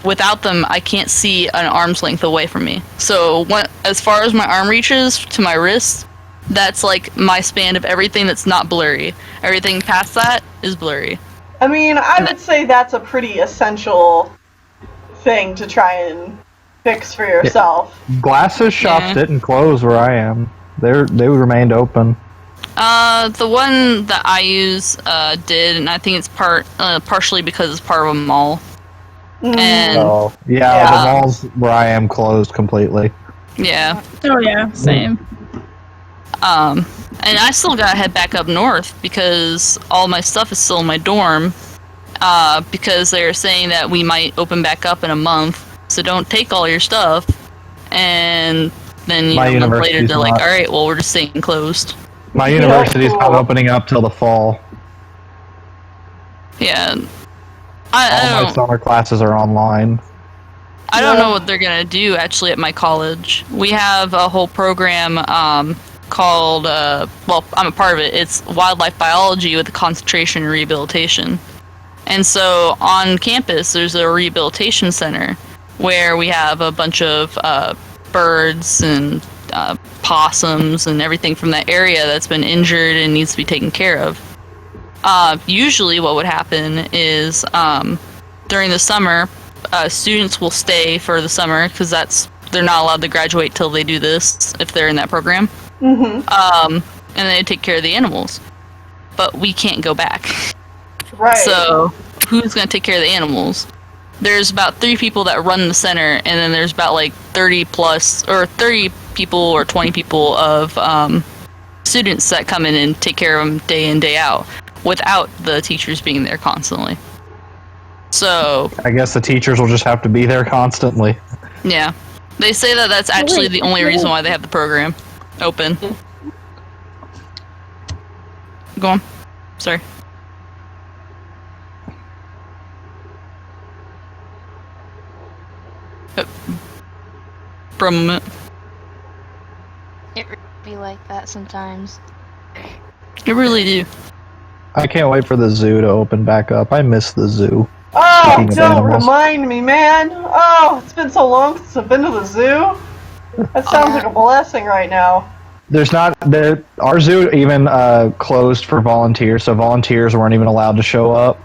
[SPEAKER 3] without them, I can't see an arm's length away from me. So as far as my arm reaches to my wrist, that's like my span of everything that's not blurry. Everything past that is blurry.
[SPEAKER 2] I mean, I would say that's a pretty essential thing to try and fix for yourself.
[SPEAKER 7] Glasses shops didn't close where I am. They remained open.
[SPEAKER 3] The one that I use did, and I think it's partially because it's part of a mall. And
[SPEAKER 7] Oh, yeah, the malls where I am closed completely.
[SPEAKER 3] yeah.
[SPEAKER 6] Oh yeah, same.
[SPEAKER 3] And I still gotta head back up north because all my stuff is still in my dorm. Because they're saying that we might open back up in a month, so don't take all your stuff. And then a month later they're like, all right, well we're just staying closed.
[SPEAKER 7] My university's not opening up till the fall.
[SPEAKER 3] Yeah.
[SPEAKER 7] All my summer classes are online.
[SPEAKER 3] I don't know what they're gonna do actually at my college. We have a whole program called, well, I'm a part of it. It's wildlife biology with a concentration in rehabilitation. And so on campus, there's a rehabilitation center where we have a bunch of birds and possums and everything from that area that's been injured and needs to be taken care of. Usually what would happen is during the summer, students will stay for the summer because they're not allowed to graduate till they do this if they're in that program. And they take care of the animals. But we can't go back.
[SPEAKER 2] Right.
[SPEAKER 3] So who's going to take care of the animals? There's about 3 people that run the center, and then there's about like 30 people or 20 people of students that come in and take care of them day in, day out, without the teachers being there constantly. So
[SPEAKER 7] I guess the teachers will just have to be there constantly.
[SPEAKER 3] yeah, they say that that's actually the only reason why they have the program open. Go on. Sorry. For a moment.
[SPEAKER 9] It be like that sometimes.
[SPEAKER 3] It really do.
[SPEAKER 7] I can't wait for the zoo to open back up. I miss the zoo.
[SPEAKER 2] Oh, don't remind me, man. Oh, it's been so long since I've been to the zoo. That sounds like a blessing right now.
[SPEAKER 7] There's not there. Our zoo even closed for volunteers, so volunteers weren't even allowed to show up.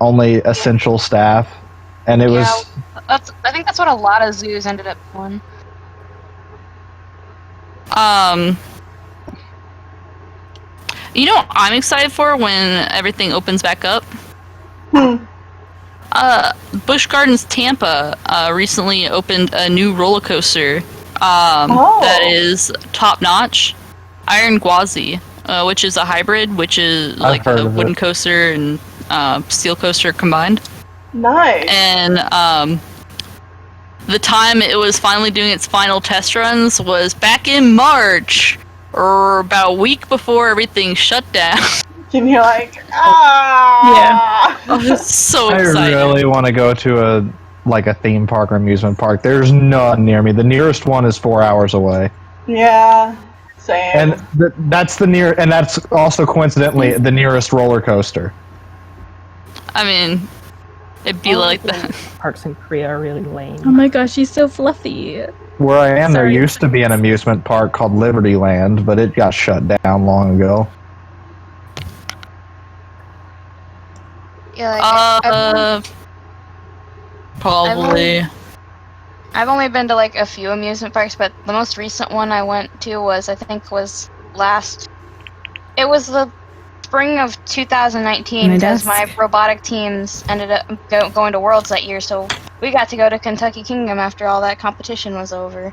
[SPEAKER 7] Only essential staff, and it was.
[SPEAKER 9] I think that's what a lot of zoos ended up doing.
[SPEAKER 3] You know what I'm excited for when everything opens back up? Busch Gardens Tampa recently opened a new roller coaster that is top notch. Iron Gwazi, which is a hybrid, which is like a wooden coaster and steel coaster combined.
[SPEAKER 2] Nice.
[SPEAKER 3] And the time it was finally doing its final test runs was back in March, or about a week before everything shut down.
[SPEAKER 2] And you're like, ah!
[SPEAKER 3] Yeah. I was so excited.
[SPEAKER 7] I really want to go to a theme park or amusement park. There's none near me. The nearest one is 4 hours away.
[SPEAKER 2] Yeah, same.
[SPEAKER 7] And that's and that's also coincidentally the nearest roller coaster.
[SPEAKER 3] I mean, it'd be like that.
[SPEAKER 11] Parks in Korea are really lame.
[SPEAKER 6] Oh my gosh, she's so fluffy.
[SPEAKER 7] Where I am, there used to be an amusement park called Liberty Land, but it got shut down long ago.
[SPEAKER 9] Yeah,
[SPEAKER 3] probably.
[SPEAKER 9] I've only been to like a few amusement parks, but the most recent one I went to was it was the spring of 2019 because my robotic teams ended up going to Worlds that year, so we got to go to Kentucky Kingdom after all that competition was over,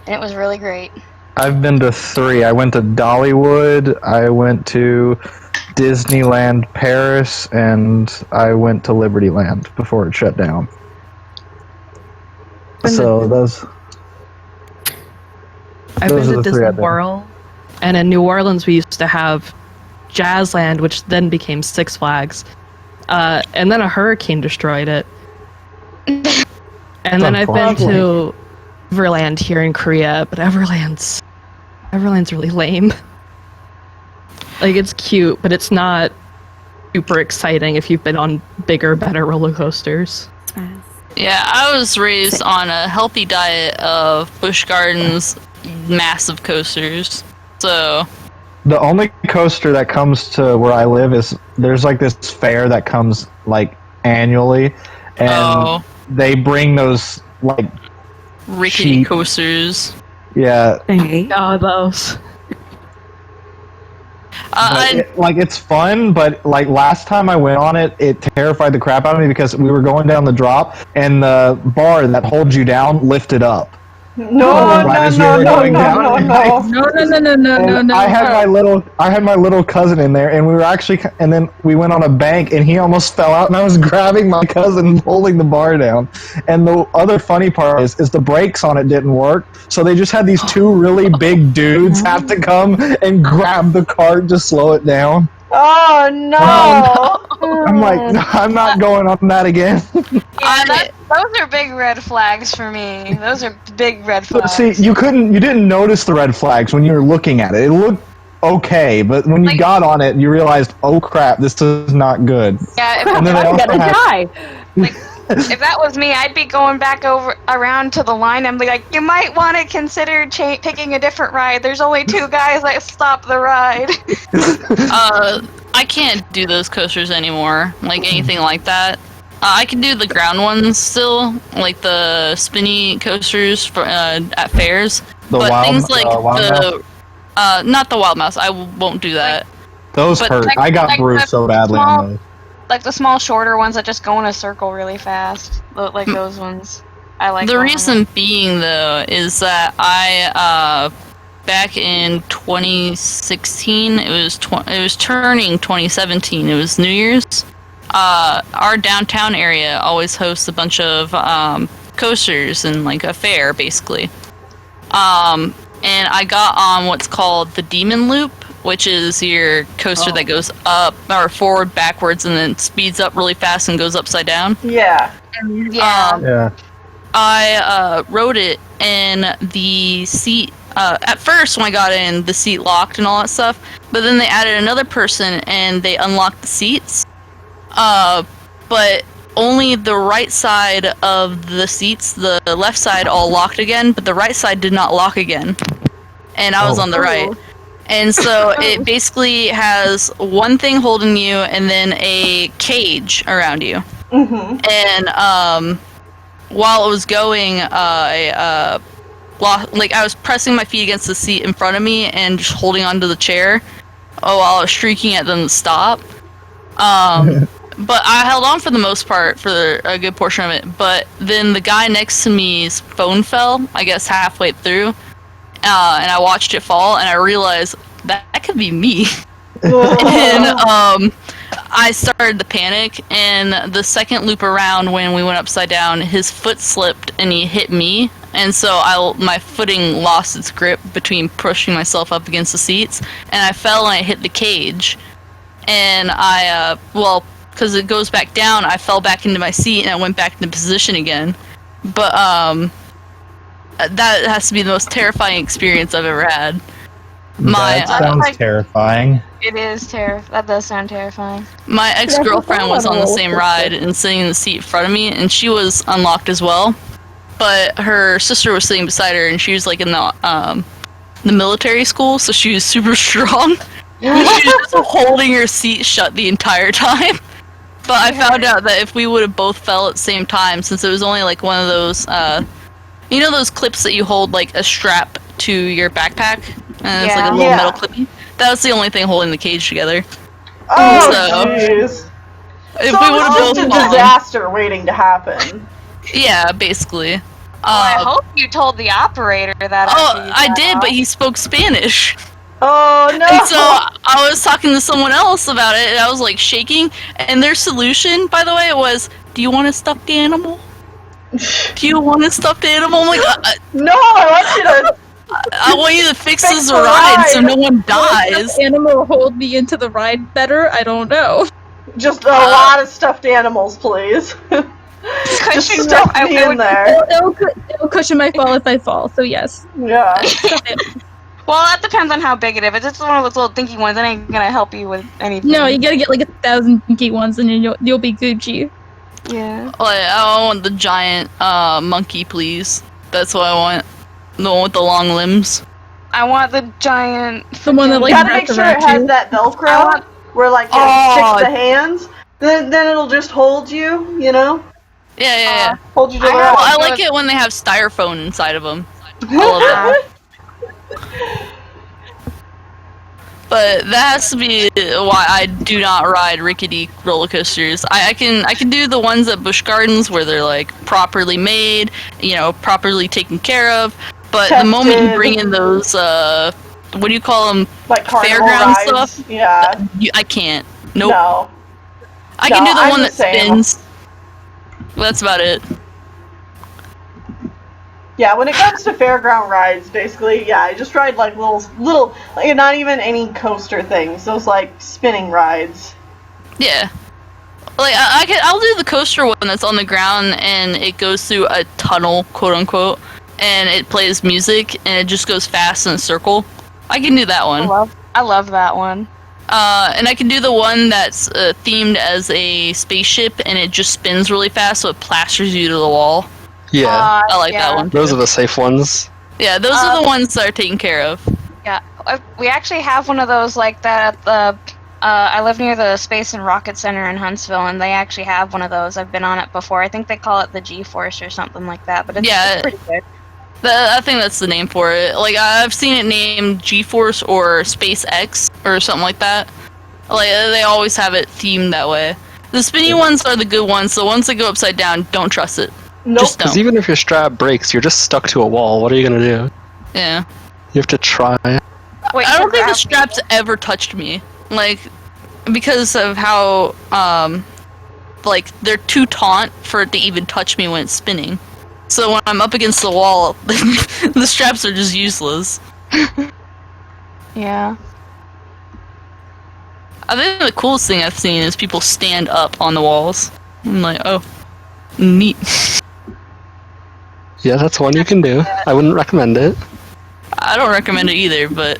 [SPEAKER 9] and it was really great.
[SPEAKER 7] I've been to 3. I went to Dollywood, I went to Disneyland Paris, and I went to Liberty Land before it shut down. So those
[SPEAKER 11] I've been to Disney World, and in New Orleans we used to have Jazzland, which then became Six Flags, and then a hurricane destroyed it. And then I've been to Everland here in Korea, but Everland's really lame. Like, it's cute, but it's not super exciting if you've been on bigger, better roller coasters.
[SPEAKER 3] Yeah, I was raised on a healthy diet of Busch Gardens massive coasters, so...
[SPEAKER 7] The only coaster that comes to where I live is, there's like this fair that comes like annually, and they bring those like
[SPEAKER 3] rickety coasters.
[SPEAKER 7] Yeah.
[SPEAKER 11] Oh, those.
[SPEAKER 7] It's fun, but like last time I went on it, it terrified the crap out of me because we were going down the drop and the bar that holds you down lifted up.
[SPEAKER 2] No.
[SPEAKER 7] I had my little cousin in there, and then we went on a bank, and he almost fell out, and I was grabbing my cousin, holding the bar down. And the other funny part is the brakes on it didn't work, so they just had these two really big dudes have to come and grab the cart to slow it down.
[SPEAKER 2] Oh no!
[SPEAKER 7] I'm like, I'm not going on that again.
[SPEAKER 9] Those are big red flags for me. Those are big red flags.
[SPEAKER 7] See, you didn't notice the red flags when you were looking at it. It looked okay, but when you got on it, you realized, oh crap, this is not good.
[SPEAKER 9] Yeah,
[SPEAKER 7] I'm
[SPEAKER 1] gonna die.
[SPEAKER 9] If that was me, I'd be going back around to the line and be like, you might want to consider picking a different ride. There's only 2 guys that stop the ride.
[SPEAKER 3] I can't do those coasters anymore, like anything like that. I can do the ground ones still, like the spinny coasters at fairs. Things like not the Wild Mouse, I won't do that.
[SPEAKER 7] Those hurt. I got bruised so badly on those.
[SPEAKER 9] Like the small, shorter ones that just go in a circle really fast. Like those ones. I like
[SPEAKER 3] the reason being, though, is that I, back in 2016, it was turning 2017, it was New Year's. Our downtown area always hosts a bunch of coasters and like a fair, basically. And I got on what's called the Demon Loop, which is your coaster that goes up or forward, backwards, and then speeds up really fast and goes upside down.
[SPEAKER 2] Yeah.
[SPEAKER 3] I rode it, and the seat. At first, when I got in, the seat locked and all that stuff. But then they added another person, and they unlocked the seats. But only the right side of the seats, the left side all locked again, but the right side did not lock again. And I was on the right. And so it basically has one thing holding you and then a cage around you.
[SPEAKER 2] Mm-hmm.
[SPEAKER 3] And while it was going, I was pressing my feet against the seat in front of me and just holding onto the chair while I was shrieking at them to stop. But I held on for the most part for a good portion of it. But then the guy next to me's phone fell, I guess halfway through. And I watched it fall, and I realized that could be me. And I started to panic, and the second loop around when we went upside down, his foot slipped and he hit me, and so my footing lost its grip between pushing myself up against the seats, and I fell and I hit the cage. And because it goes back down, I fell back into my seat and I went back into position again. But that has to be the most terrifying experience I've ever had.
[SPEAKER 7] That sounds terrifying.
[SPEAKER 9] It is terrifying. That does sound terrifying.
[SPEAKER 3] My ex-girlfriend was on the same ride and sitting in the seat in front of me, and she was unlocked as well. But her sister was sitting beside her, and she was like in the military school, so she was super strong. She was just holding her seat shut the entire time. But I found out that if we would have both fell at the same time, since it was only like one of those, you know those clips that you hold like a strap to your backpack? And it's like a little metal clippy? That was the only thing holding the cage together.
[SPEAKER 2] Oh, jeez.
[SPEAKER 3] If
[SPEAKER 2] so
[SPEAKER 3] we
[SPEAKER 2] it was just a disaster waiting to happen.
[SPEAKER 3] Yeah, basically.
[SPEAKER 9] I hope you told the operator that.
[SPEAKER 3] I did, but he spoke Spanish.
[SPEAKER 2] Oh, no!
[SPEAKER 3] And so I was talking to someone else about it, and I was like shaking, and their solution, by the way, was, do you want a stuffed animal? Do you want a stuffed animal? I'm like,
[SPEAKER 2] no, I want you to...
[SPEAKER 3] I want you to fix this ride so no one dies.
[SPEAKER 6] Animal hold me into the ride better? I don't know.
[SPEAKER 2] Just a lot of stuffed animals, please. Just stuff me in there.
[SPEAKER 6] It'll cushion my fall if I fall, so yes.
[SPEAKER 2] Yeah.
[SPEAKER 9] Well, that depends on how big it is. If it's one of those little dinky ones, that ain't gonna help you with anything.
[SPEAKER 6] No, you gotta get like 1,000 dinky ones and you'll be Gucci.
[SPEAKER 9] Yeah.
[SPEAKER 3] I want the giant monkey, please. That's what I want. The one with the long limbs.
[SPEAKER 9] I want the giant...
[SPEAKER 6] The one that like...
[SPEAKER 2] You gotta make sure it has that Velcro, where like it sticks the hands. Then it'll just hold you, you know?
[SPEAKER 3] Yeah.
[SPEAKER 2] Hold you to the
[SPEAKER 3] ride. I like it when they have styrofoam inside of them. I love it. But that has to be why I do not ride rickety roller coasters. I can do the ones at Busch Gardens where they're like properly made, properly taken care of. But the moment you bring in those, what do you call them?
[SPEAKER 2] Like
[SPEAKER 3] fairground
[SPEAKER 2] rides.
[SPEAKER 3] stuff.
[SPEAKER 2] Yeah.
[SPEAKER 3] I can't. Nope.
[SPEAKER 2] No.
[SPEAKER 3] I can do the
[SPEAKER 2] I'm
[SPEAKER 3] one
[SPEAKER 2] the
[SPEAKER 3] that
[SPEAKER 2] same.
[SPEAKER 3] spins. That's about it.
[SPEAKER 2] Yeah, when it comes to fairground rides, basically, yeah, I just ride like little, like not even any coaster things. Those like spinning rides.
[SPEAKER 3] Yeah. Like I'll do the coaster one that's on the ground and it goes through a tunnel, quote unquote, and it plays music and it just goes fast in a circle. I can do that one.
[SPEAKER 9] I love that one.
[SPEAKER 3] And I can do the one that's themed as a spaceship and it just spins really fast so it plasters you to the wall.
[SPEAKER 8] Yeah.
[SPEAKER 3] I like that one.
[SPEAKER 8] Those are the safe ones.
[SPEAKER 3] Yeah, those are the ones that are taken care of.
[SPEAKER 9] Yeah, we actually have one of those like that at the. I live near the Space and Rocket Center in Huntsville, and they actually have one of those. I've been on it before. I think they call it the G-Force or something like that, but it's pretty good.
[SPEAKER 3] I think that's the name for it. Like, I've seen it named G-Force or SpaceX or something like that. Like, they always have it themed that way. The spinny ones are the good ones. The ones that go upside down, don't trust it.
[SPEAKER 2] Nope.
[SPEAKER 3] Just don't.
[SPEAKER 8] Because even if your strap breaks, you're just stuck to a wall. What are you gonna do?
[SPEAKER 3] Yeah.
[SPEAKER 8] You have to try.
[SPEAKER 9] Wait,
[SPEAKER 3] I don't think the straps ever touched me. Like, because of how, like, they're too taut for it to even touch me when it's spinning. So when I'm up against the wall, the straps are just useless.
[SPEAKER 9] Yeah.
[SPEAKER 3] I think the coolest thing I've seen is people stand up on the walls. I'm like, oh, neat.
[SPEAKER 8] Yeah, that's one you can do. I wouldn't recommend it.
[SPEAKER 3] I don't recommend it either, but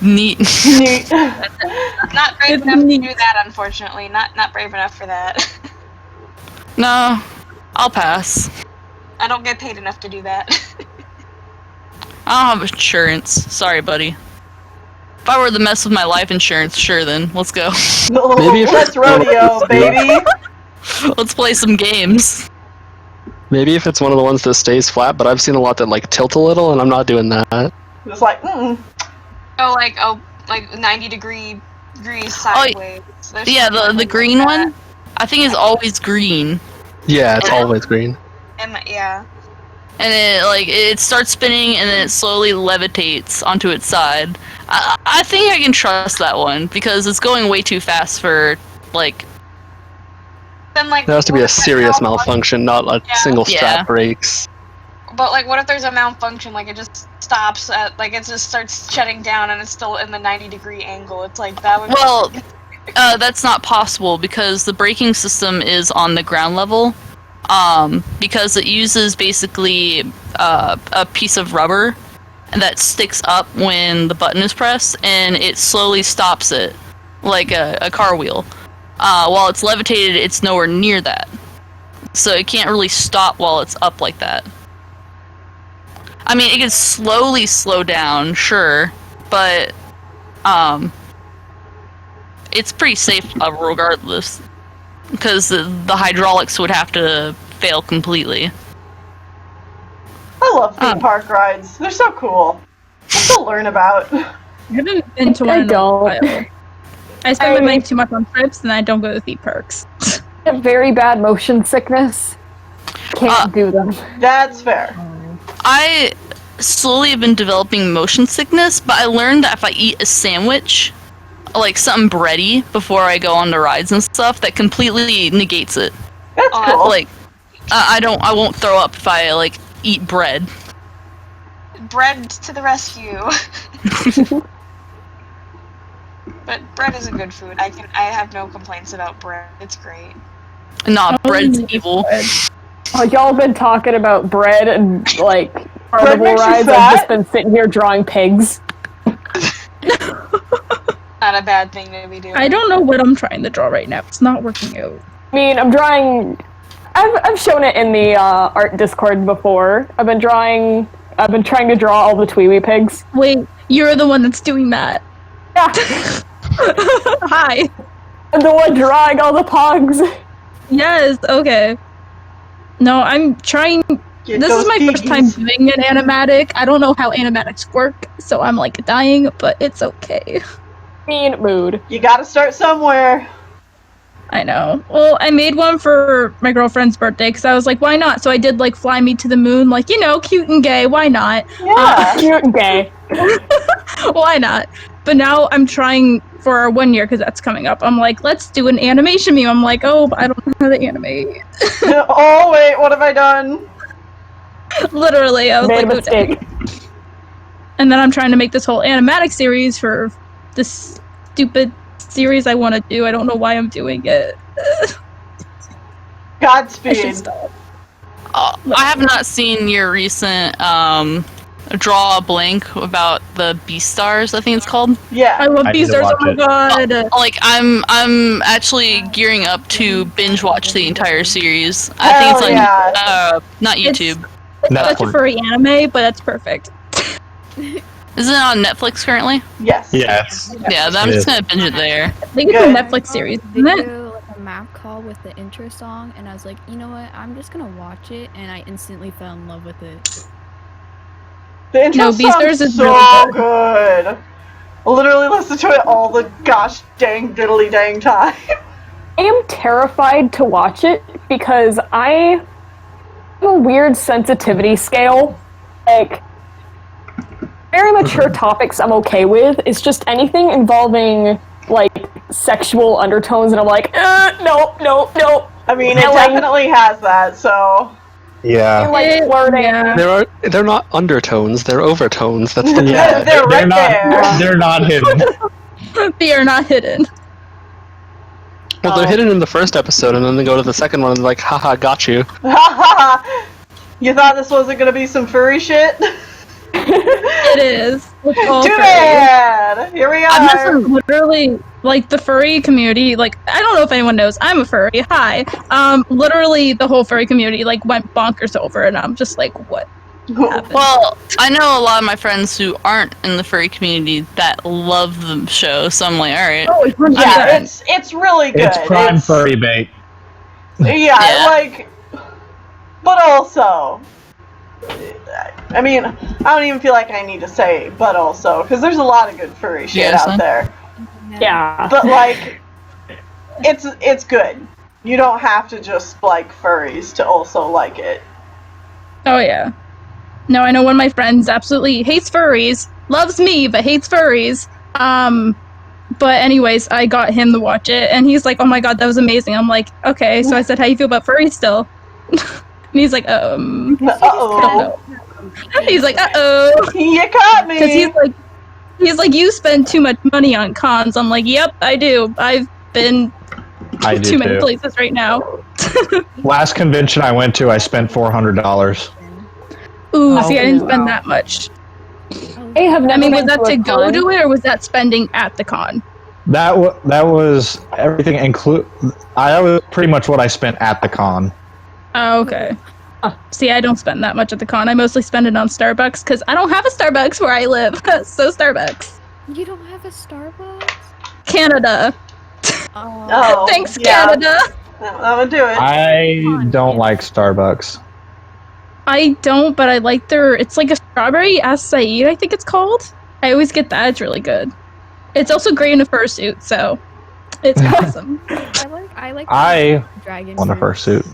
[SPEAKER 3] neat.
[SPEAKER 2] Neat.
[SPEAKER 12] Not brave enough to do that, unfortunately. Not brave enough for that.
[SPEAKER 3] No, I'll pass.
[SPEAKER 12] I don't get paid enough to do that.
[SPEAKER 3] I don't have insurance. Sorry, buddy. If I were to mess with my life insurance, sure then. Let's go.
[SPEAKER 8] Maybe if
[SPEAKER 2] Let's rodeo, baby.
[SPEAKER 3] Let's play some games.
[SPEAKER 8] Maybe if it's one of the ones that stays flat, but I've seen a lot that like tilt a little, and I'm not doing that.
[SPEAKER 2] Just like,
[SPEAKER 12] like 90 degrees sideways. There's
[SPEAKER 3] Yeah,
[SPEAKER 12] something
[SPEAKER 3] the
[SPEAKER 12] like
[SPEAKER 3] green
[SPEAKER 12] that.
[SPEAKER 3] one, I think is always green.
[SPEAKER 8] Yeah, it's always green.
[SPEAKER 12] Yeah.
[SPEAKER 3] And it starts spinning and then it slowly levitates onto its side. I think I can trust that one because it's going way too fast for like.
[SPEAKER 12] Then like.
[SPEAKER 8] There has to be a serious malfunction, not a single strap breaks.
[SPEAKER 12] But like, what if there's a malfunction? Like, it just stops at like it just starts shutting down and it's still in the 90-degree angle. It's like that would.
[SPEAKER 3] Well, that's not possible because the braking system is on the ground level. Because it uses basically a piece of rubber that sticks up when the button is pressed, and it slowly stops it, like a car wheel. While it's levitated, it's nowhere near that. So it can't really stop while it's up like that. I mean, it can slowly slow down, sure, but it's pretty safe regardless. Because the hydraulics would have to fail completely.
[SPEAKER 2] I love theme park rides. They're so cool. What to learn about.
[SPEAKER 6] I haven't been to one in a while. I spend my money too much on trips and I don't go to theme parks.
[SPEAKER 1] I have very bad motion sickness. Can't do them.
[SPEAKER 2] That's fair.
[SPEAKER 3] I slowly have been developing motion sickness, but I learned that if I eat a sandwich, like something bready, before I go on the rides and stuff, that completely negates it.
[SPEAKER 2] That's cool.
[SPEAKER 3] Like, I won't throw up if I like eat bread.
[SPEAKER 12] Bread to the rescue. But bread is a good food. I have no complaints about bread. It's great.
[SPEAKER 3] Nah, bread's evil.
[SPEAKER 1] Oh, y'all been talking about bread and like carnival rides. I've just been sitting here drawing pigs.
[SPEAKER 12] Not a bad thing to be doing.
[SPEAKER 6] I don't know what I'm trying to draw right now. It's not working out.
[SPEAKER 1] I mean, I'm drawing. I've shown it in the art Discord before. I've been trying to draw all the Tweety pigs.
[SPEAKER 6] Wait, you're the one that's doing that.
[SPEAKER 1] Yeah.
[SPEAKER 6] Hi.
[SPEAKER 1] I'm the one drawing all the pogs.
[SPEAKER 6] Yes. Okay. No, I'm trying. This is my first time doing an animatic. I don't know how animatics work, so I'm like dying, but it's okay.
[SPEAKER 1] Mean mood.
[SPEAKER 2] You gotta start somewhere.
[SPEAKER 6] I know. Well, I made one for my girlfriend's birthday because I was like, why not? So I did like Fly Me to the Moon, like, you know, cute and gay. Why not?
[SPEAKER 2] Yeah.
[SPEAKER 1] Cute and gay.
[SPEAKER 6] Why not? But now I'm trying for our 1 year because that's coming up. I'm like, let's do an animation meme. I'm like, oh, but I don't know how to animate.
[SPEAKER 2] Oh wait, what have I done?
[SPEAKER 6] Literally, I was
[SPEAKER 1] Made
[SPEAKER 6] like,
[SPEAKER 1] a mistake.
[SPEAKER 6] And then I'm trying to make this whole animatic series for this stupid series I want to do. I don't know why I'm doing it.
[SPEAKER 2] Godspeed.
[SPEAKER 3] I have not seen your recent draw a blank about the Beastars, I think it's called.
[SPEAKER 2] Yeah.
[SPEAKER 6] I love
[SPEAKER 7] I need to
[SPEAKER 6] Beastars.
[SPEAKER 7] watch
[SPEAKER 6] Oh my
[SPEAKER 7] it.
[SPEAKER 6] god.
[SPEAKER 3] Like I'm actually gearing up to binge watch the entire series. I think it's on not YouTube.
[SPEAKER 6] It's such a furry anime, but that's perfect.
[SPEAKER 3] Isn't it on Netflix currently?
[SPEAKER 2] Yes.
[SPEAKER 7] Yes.
[SPEAKER 3] Yeah, I'm just gonna binge it there.
[SPEAKER 6] I think it's a Netflix series, isn't it?
[SPEAKER 13] Do like a map call with the intro song, and I was like, you know what? I'm just gonna watch it, and I instantly fell in love with it.
[SPEAKER 2] The intro
[SPEAKER 6] Beastars
[SPEAKER 2] sounds
[SPEAKER 6] is
[SPEAKER 2] so
[SPEAKER 6] really
[SPEAKER 2] good. I literally listen to it all the gosh dang diddly dang time.
[SPEAKER 1] I am terrified to watch it because I have a weird sensitivity scale. Like, very mature topics I'm okay with. It's just anything involving, like, sexual undertones, and I'm like, nope.
[SPEAKER 2] I mean, it definitely has that, so...
[SPEAKER 7] Yeah.
[SPEAKER 1] Like, flirting.
[SPEAKER 8] They're not undertones, they're overtones. That's the
[SPEAKER 2] They're right there.
[SPEAKER 7] They're not hidden.
[SPEAKER 6] They are not hidden.
[SPEAKER 8] Well, they're hidden in the first episode, and then they go to the second one and they're like, haha, got you.
[SPEAKER 2] You thought this wasn't gonna be some furry shit?
[SPEAKER 6] It is. It's all
[SPEAKER 2] Too
[SPEAKER 6] furry.
[SPEAKER 2] bad! Here we
[SPEAKER 6] I've met
[SPEAKER 2] are!
[SPEAKER 6] some literally, like, the furry community, like, I don't know if anyone knows, I'm a furry, hi. Literally, the whole furry community, like, went bonkers over it, and I'm just like, what happened?
[SPEAKER 3] Well, I know a lot of my friends who aren't in the furry community that love the show, so I'm like, alright.
[SPEAKER 6] Oh,
[SPEAKER 2] Yeah, it's really good.
[SPEAKER 7] It's prime furry bait.
[SPEAKER 2] Yeah, like... But also... I mean, I don't even feel like I need to say but also, because there's a lot of good furry shit out there.
[SPEAKER 1] Yeah.
[SPEAKER 2] But, like, it's good. You don't have to just like furries to also like it.
[SPEAKER 6] Oh, yeah. No, I know one of my friends absolutely hates furries, loves me, but hates furries. But anyways, I got him to watch it, and he's like, oh my god, that was amazing. I'm like, okay, so I said, how you feel about furries still? And he's like,
[SPEAKER 2] uh-oh.
[SPEAKER 6] He's like, uh-oh.
[SPEAKER 2] You caught me!
[SPEAKER 6] Because he's like, you spend too much money on cons. I'm like, yep, I do. I've been too many places right now.
[SPEAKER 7] Last convention I went to, I spent $400.
[SPEAKER 6] Ooh, see, I didn't spend that much. I mean, was that to go to it, or was that spending at the con?
[SPEAKER 7] That was everything that was pretty much what I spent at the con.
[SPEAKER 6] Oh, okay. See, I don't spend that much at the con. I mostly spend it on Starbucks, because I don't have a Starbucks where I live. So Starbucks.
[SPEAKER 13] You don't have a Starbucks?
[SPEAKER 6] Canada.
[SPEAKER 2] Oh,
[SPEAKER 6] Thanks,
[SPEAKER 2] yeah.
[SPEAKER 6] Canada.
[SPEAKER 2] That would do it.
[SPEAKER 7] I don't like Starbucks.
[SPEAKER 6] I don't, but I like it's like a strawberry acai, I think it's called. I always get that. It's really good. It's also great in a fursuit, so it's awesome.
[SPEAKER 7] I want a fursuit.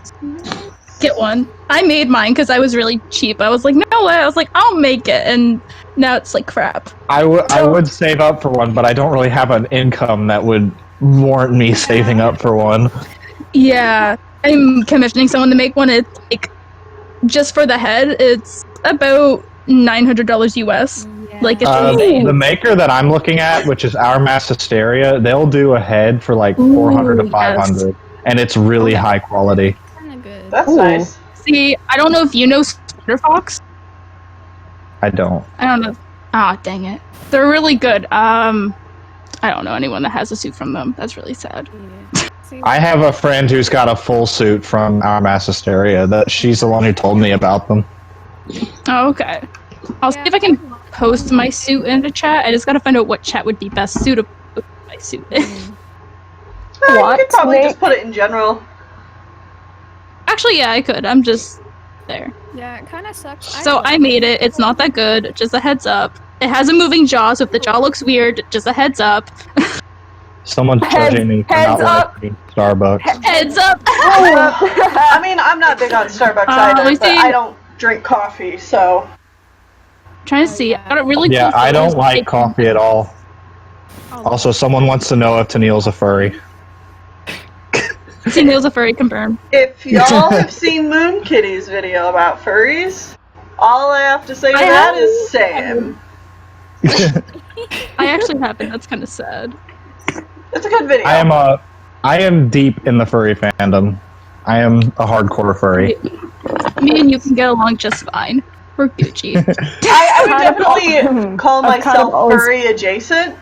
[SPEAKER 6] Get one. I made mine because I was really cheap. I was like, no way. I was like, I'll make it, and now it's like crap.
[SPEAKER 7] I would save up for one, but I don't really have an income that would warrant me saving up for one.
[SPEAKER 6] Yeah, I'm commissioning someone to make one. It's like, just for the head, it's about $900 US. Yeah. Like, it's insane.
[SPEAKER 7] The maker that I'm looking at, which is Our Mass Hysteria, they'll do a head for like $400 to $500, yes. And it's really high quality.
[SPEAKER 2] That's nice.
[SPEAKER 6] See, I don't know if you know Spider Fox.
[SPEAKER 7] I don't.
[SPEAKER 6] I don't know. Ah, dang it. They're really good. I don't know anyone that has a suit from them. That's really sad.
[SPEAKER 7] I have a friend who's got a full suit from Our Mass Hysteria. She's the one who told me about them.
[SPEAKER 6] Oh, okay. I'll see if I can post my suit in the chat. I just gotta find out what chat would be best suited with my suit.
[SPEAKER 2] You could probably just put it in general.
[SPEAKER 6] Actually, yeah, I could. I'm just there.
[SPEAKER 13] Yeah, it kind of sucks.
[SPEAKER 6] So I made it. It's not that good. Just a heads up. It has a moving jaw, so if the jaw looks weird, just a heads up.
[SPEAKER 7] Someone's judging me for not liking Starbucks.
[SPEAKER 6] Heads up!
[SPEAKER 2] I mean, I'm not big on Starbucks either, but I don't drink coffee, so.
[SPEAKER 6] Trying to see. I got a really
[SPEAKER 7] Yeah,
[SPEAKER 6] cool
[SPEAKER 7] I don't
[SPEAKER 6] photos
[SPEAKER 7] like
[SPEAKER 6] taken.
[SPEAKER 7] coffee at all. Also, someone wants to know if Tennille's a furry.
[SPEAKER 6] Tennille's a furry, confirmed.
[SPEAKER 2] If y'all have seen Moon Kitty's video about furries, all I have to say to that is same.
[SPEAKER 6] I actually haven't. That's kind of sad.
[SPEAKER 2] It's a good video.
[SPEAKER 7] I am deep in the furry fandom. I am a hardcore furry.
[SPEAKER 6] Me and you can get along just fine. We're Gucci.
[SPEAKER 2] I would definitely call myself furry adjacent.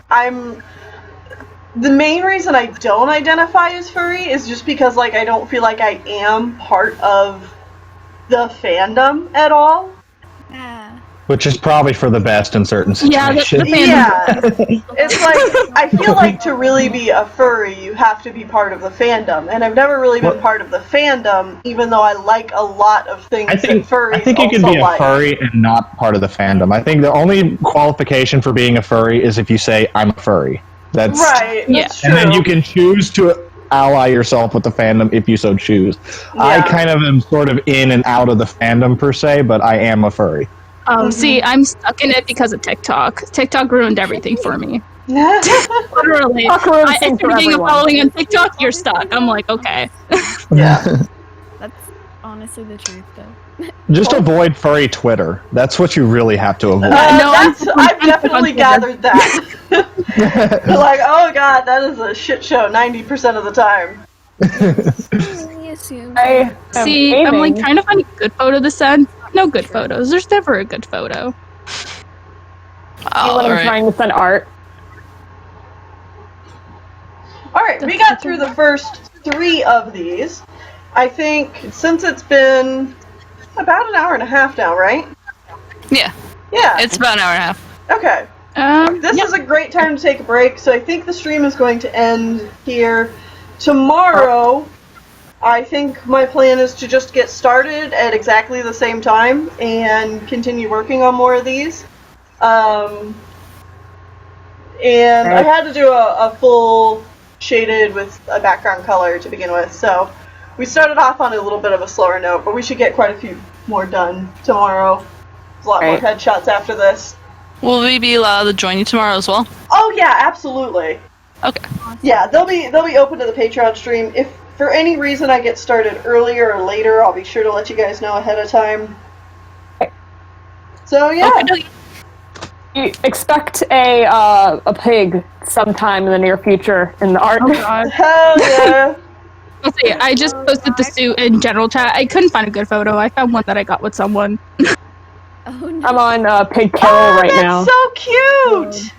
[SPEAKER 2] The main reason I don't identify as furry is just because, like, I don't feel like I am part of the fandom at all.
[SPEAKER 13] Yeah.
[SPEAKER 7] Which is probably for the best in certain situations.
[SPEAKER 2] It's like, I feel like to really be a furry, you have to be part of the fandom. And I've never really been part of the fandom, even though I like a lot of things that furries
[SPEAKER 7] I think you can be a furry and not part of the fandom. I think the only qualification for being a furry is if you say, I'm a furry. That's
[SPEAKER 2] true.
[SPEAKER 7] And then you can choose to ally yourself with the fandom if you so choose. I kind of am sort of in and out of the fandom per se, but I am a furry.
[SPEAKER 6] See, I'm stuck in it because of TikTok. TikTok ruined everything for me. Literally. If you're getting a following on TikTok, you're stuck. I'm like, okay.
[SPEAKER 2] Yeah.
[SPEAKER 13] That's honestly the truth, though.
[SPEAKER 7] Just avoid furry Twitter. That's what you really have to avoid.
[SPEAKER 2] I've definitely gathered that. Like, oh god, that is a shit show 90% of the time.
[SPEAKER 6] I'm like trying to find a good photo to send. No good photos. There's never a good photo.
[SPEAKER 1] When I'm trying to send art.
[SPEAKER 2] Alright, we got through the first 3 of these. I think since it's been about an hour and a half now, right?
[SPEAKER 3] Yeah.
[SPEAKER 2] Yeah.
[SPEAKER 3] It's about an hour and a half.
[SPEAKER 2] Okay. This is a great time to take a break, so I think the stream is going to end here. Tomorrow, I think my plan is to just get started at exactly the same time and continue working on more of these. And I had to do a full shaded with a background color to begin with, so we started off on a little bit of a slower note, but we should get quite a few more done tomorrow. There's a lot more headshots after this.
[SPEAKER 3] Will we be allowed to join you tomorrow as well?
[SPEAKER 2] Oh yeah, absolutely.
[SPEAKER 3] Okay.
[SPEAKER 2] Yeah, they'll be open to the Patreon stream. If for any reason I get started earlier or later, I'll be sure to let you guys know ahead of time. So yeah.
[SPEAKER 1] You expect a pig sometime in the near future in the art.
[SPEAKER 6] Oh god.
[SPEAKER 2] Hell yeah.
[SPEAKER 6] Let's see, I just posted the suit in general chat. I couldn't find a good photo. I found one that I got with someone.
[SPEAKER 1] I'm on Pig Carol right now.
[SPEAKER 2] So cute!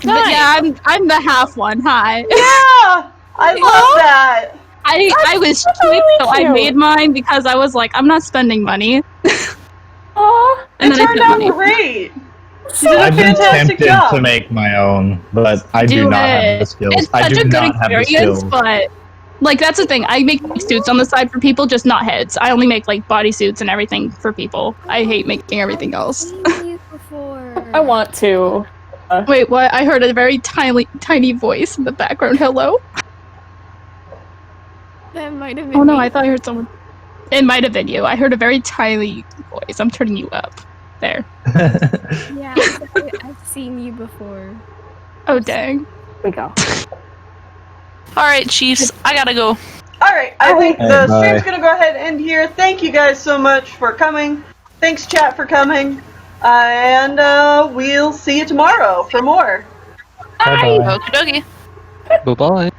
[SPEAKER 6] But yeah, I'm the half one. Hi.
[SPEAKER 2] Yeah! I love that!
[SPEAKER 6] I was cheap, so I made mine because I was like, I'm not spending money.
[SPEAKER 2] Aw,
[SPEAKER 6] And
[SPEAKER 2] it
[SPEAKER 6] then I
[SPEAKER 2] turned
[SPEAKER 6] spent
[SPEAKER 2] out
[SPEAKER 6] money.
[SPEAKER 2] great! You did a
[SPEAKER 7] I've been
[SPEAKER 2] fantastic
[SPEAKER 7] tempted
[SPEAKER 2] job!
[SPEAKER 7] to make my own, but I do not have the skills.
[SPEAKER 6] It's
[SPEAKER 7] I
[SPEAKER 6] such
[SPEAKER 7] do
[SPEAKER 6] a good
[SPEAKER 7] not have the
[SPEAKER 6] experience,
[SPEAKER 7] skills.
[SPEAKER 6] but like that's the thing. I make suits on the side for people, just not heads. I only make like bodysuits and everything for people. I hate making everything else.
[SPEAKER 1] I want to.
[SPEAKER 6] Wait, what? I heard a very tiny voice in the background. Hello?
[SPEAKER 13] That might have been
[SPEAKER 6] Oh no,
[SPEAKER 13] me.
[SPEAKER 6] I thought I heard someone. It might have been you. I heard a very tiny voice. I'm turning you up. There.
[SPEAKER 13] Yeah, I've seen you before.
[SPEAKER 6] Oh dang.
[SPEAKER 1] We go.
[SPEAKER 3] Alright, Chiefs, I gotta go.
[SPEAKER 2] Alright, I think
[SPEAKER 7] Hey,
[SPEAKER 2] the
[SPEAKER 7] bye.
[SPEAKER 2] stream's gonna go ahead and end here. Thank you guys so much for coming. Thanks, chat, for coming. And we'll see you tomorrow for more.
[SPEAKER 8] Bye bye.
[SPEAKER 3] Okie dokie.
[SPEAKER 8] Bye bye.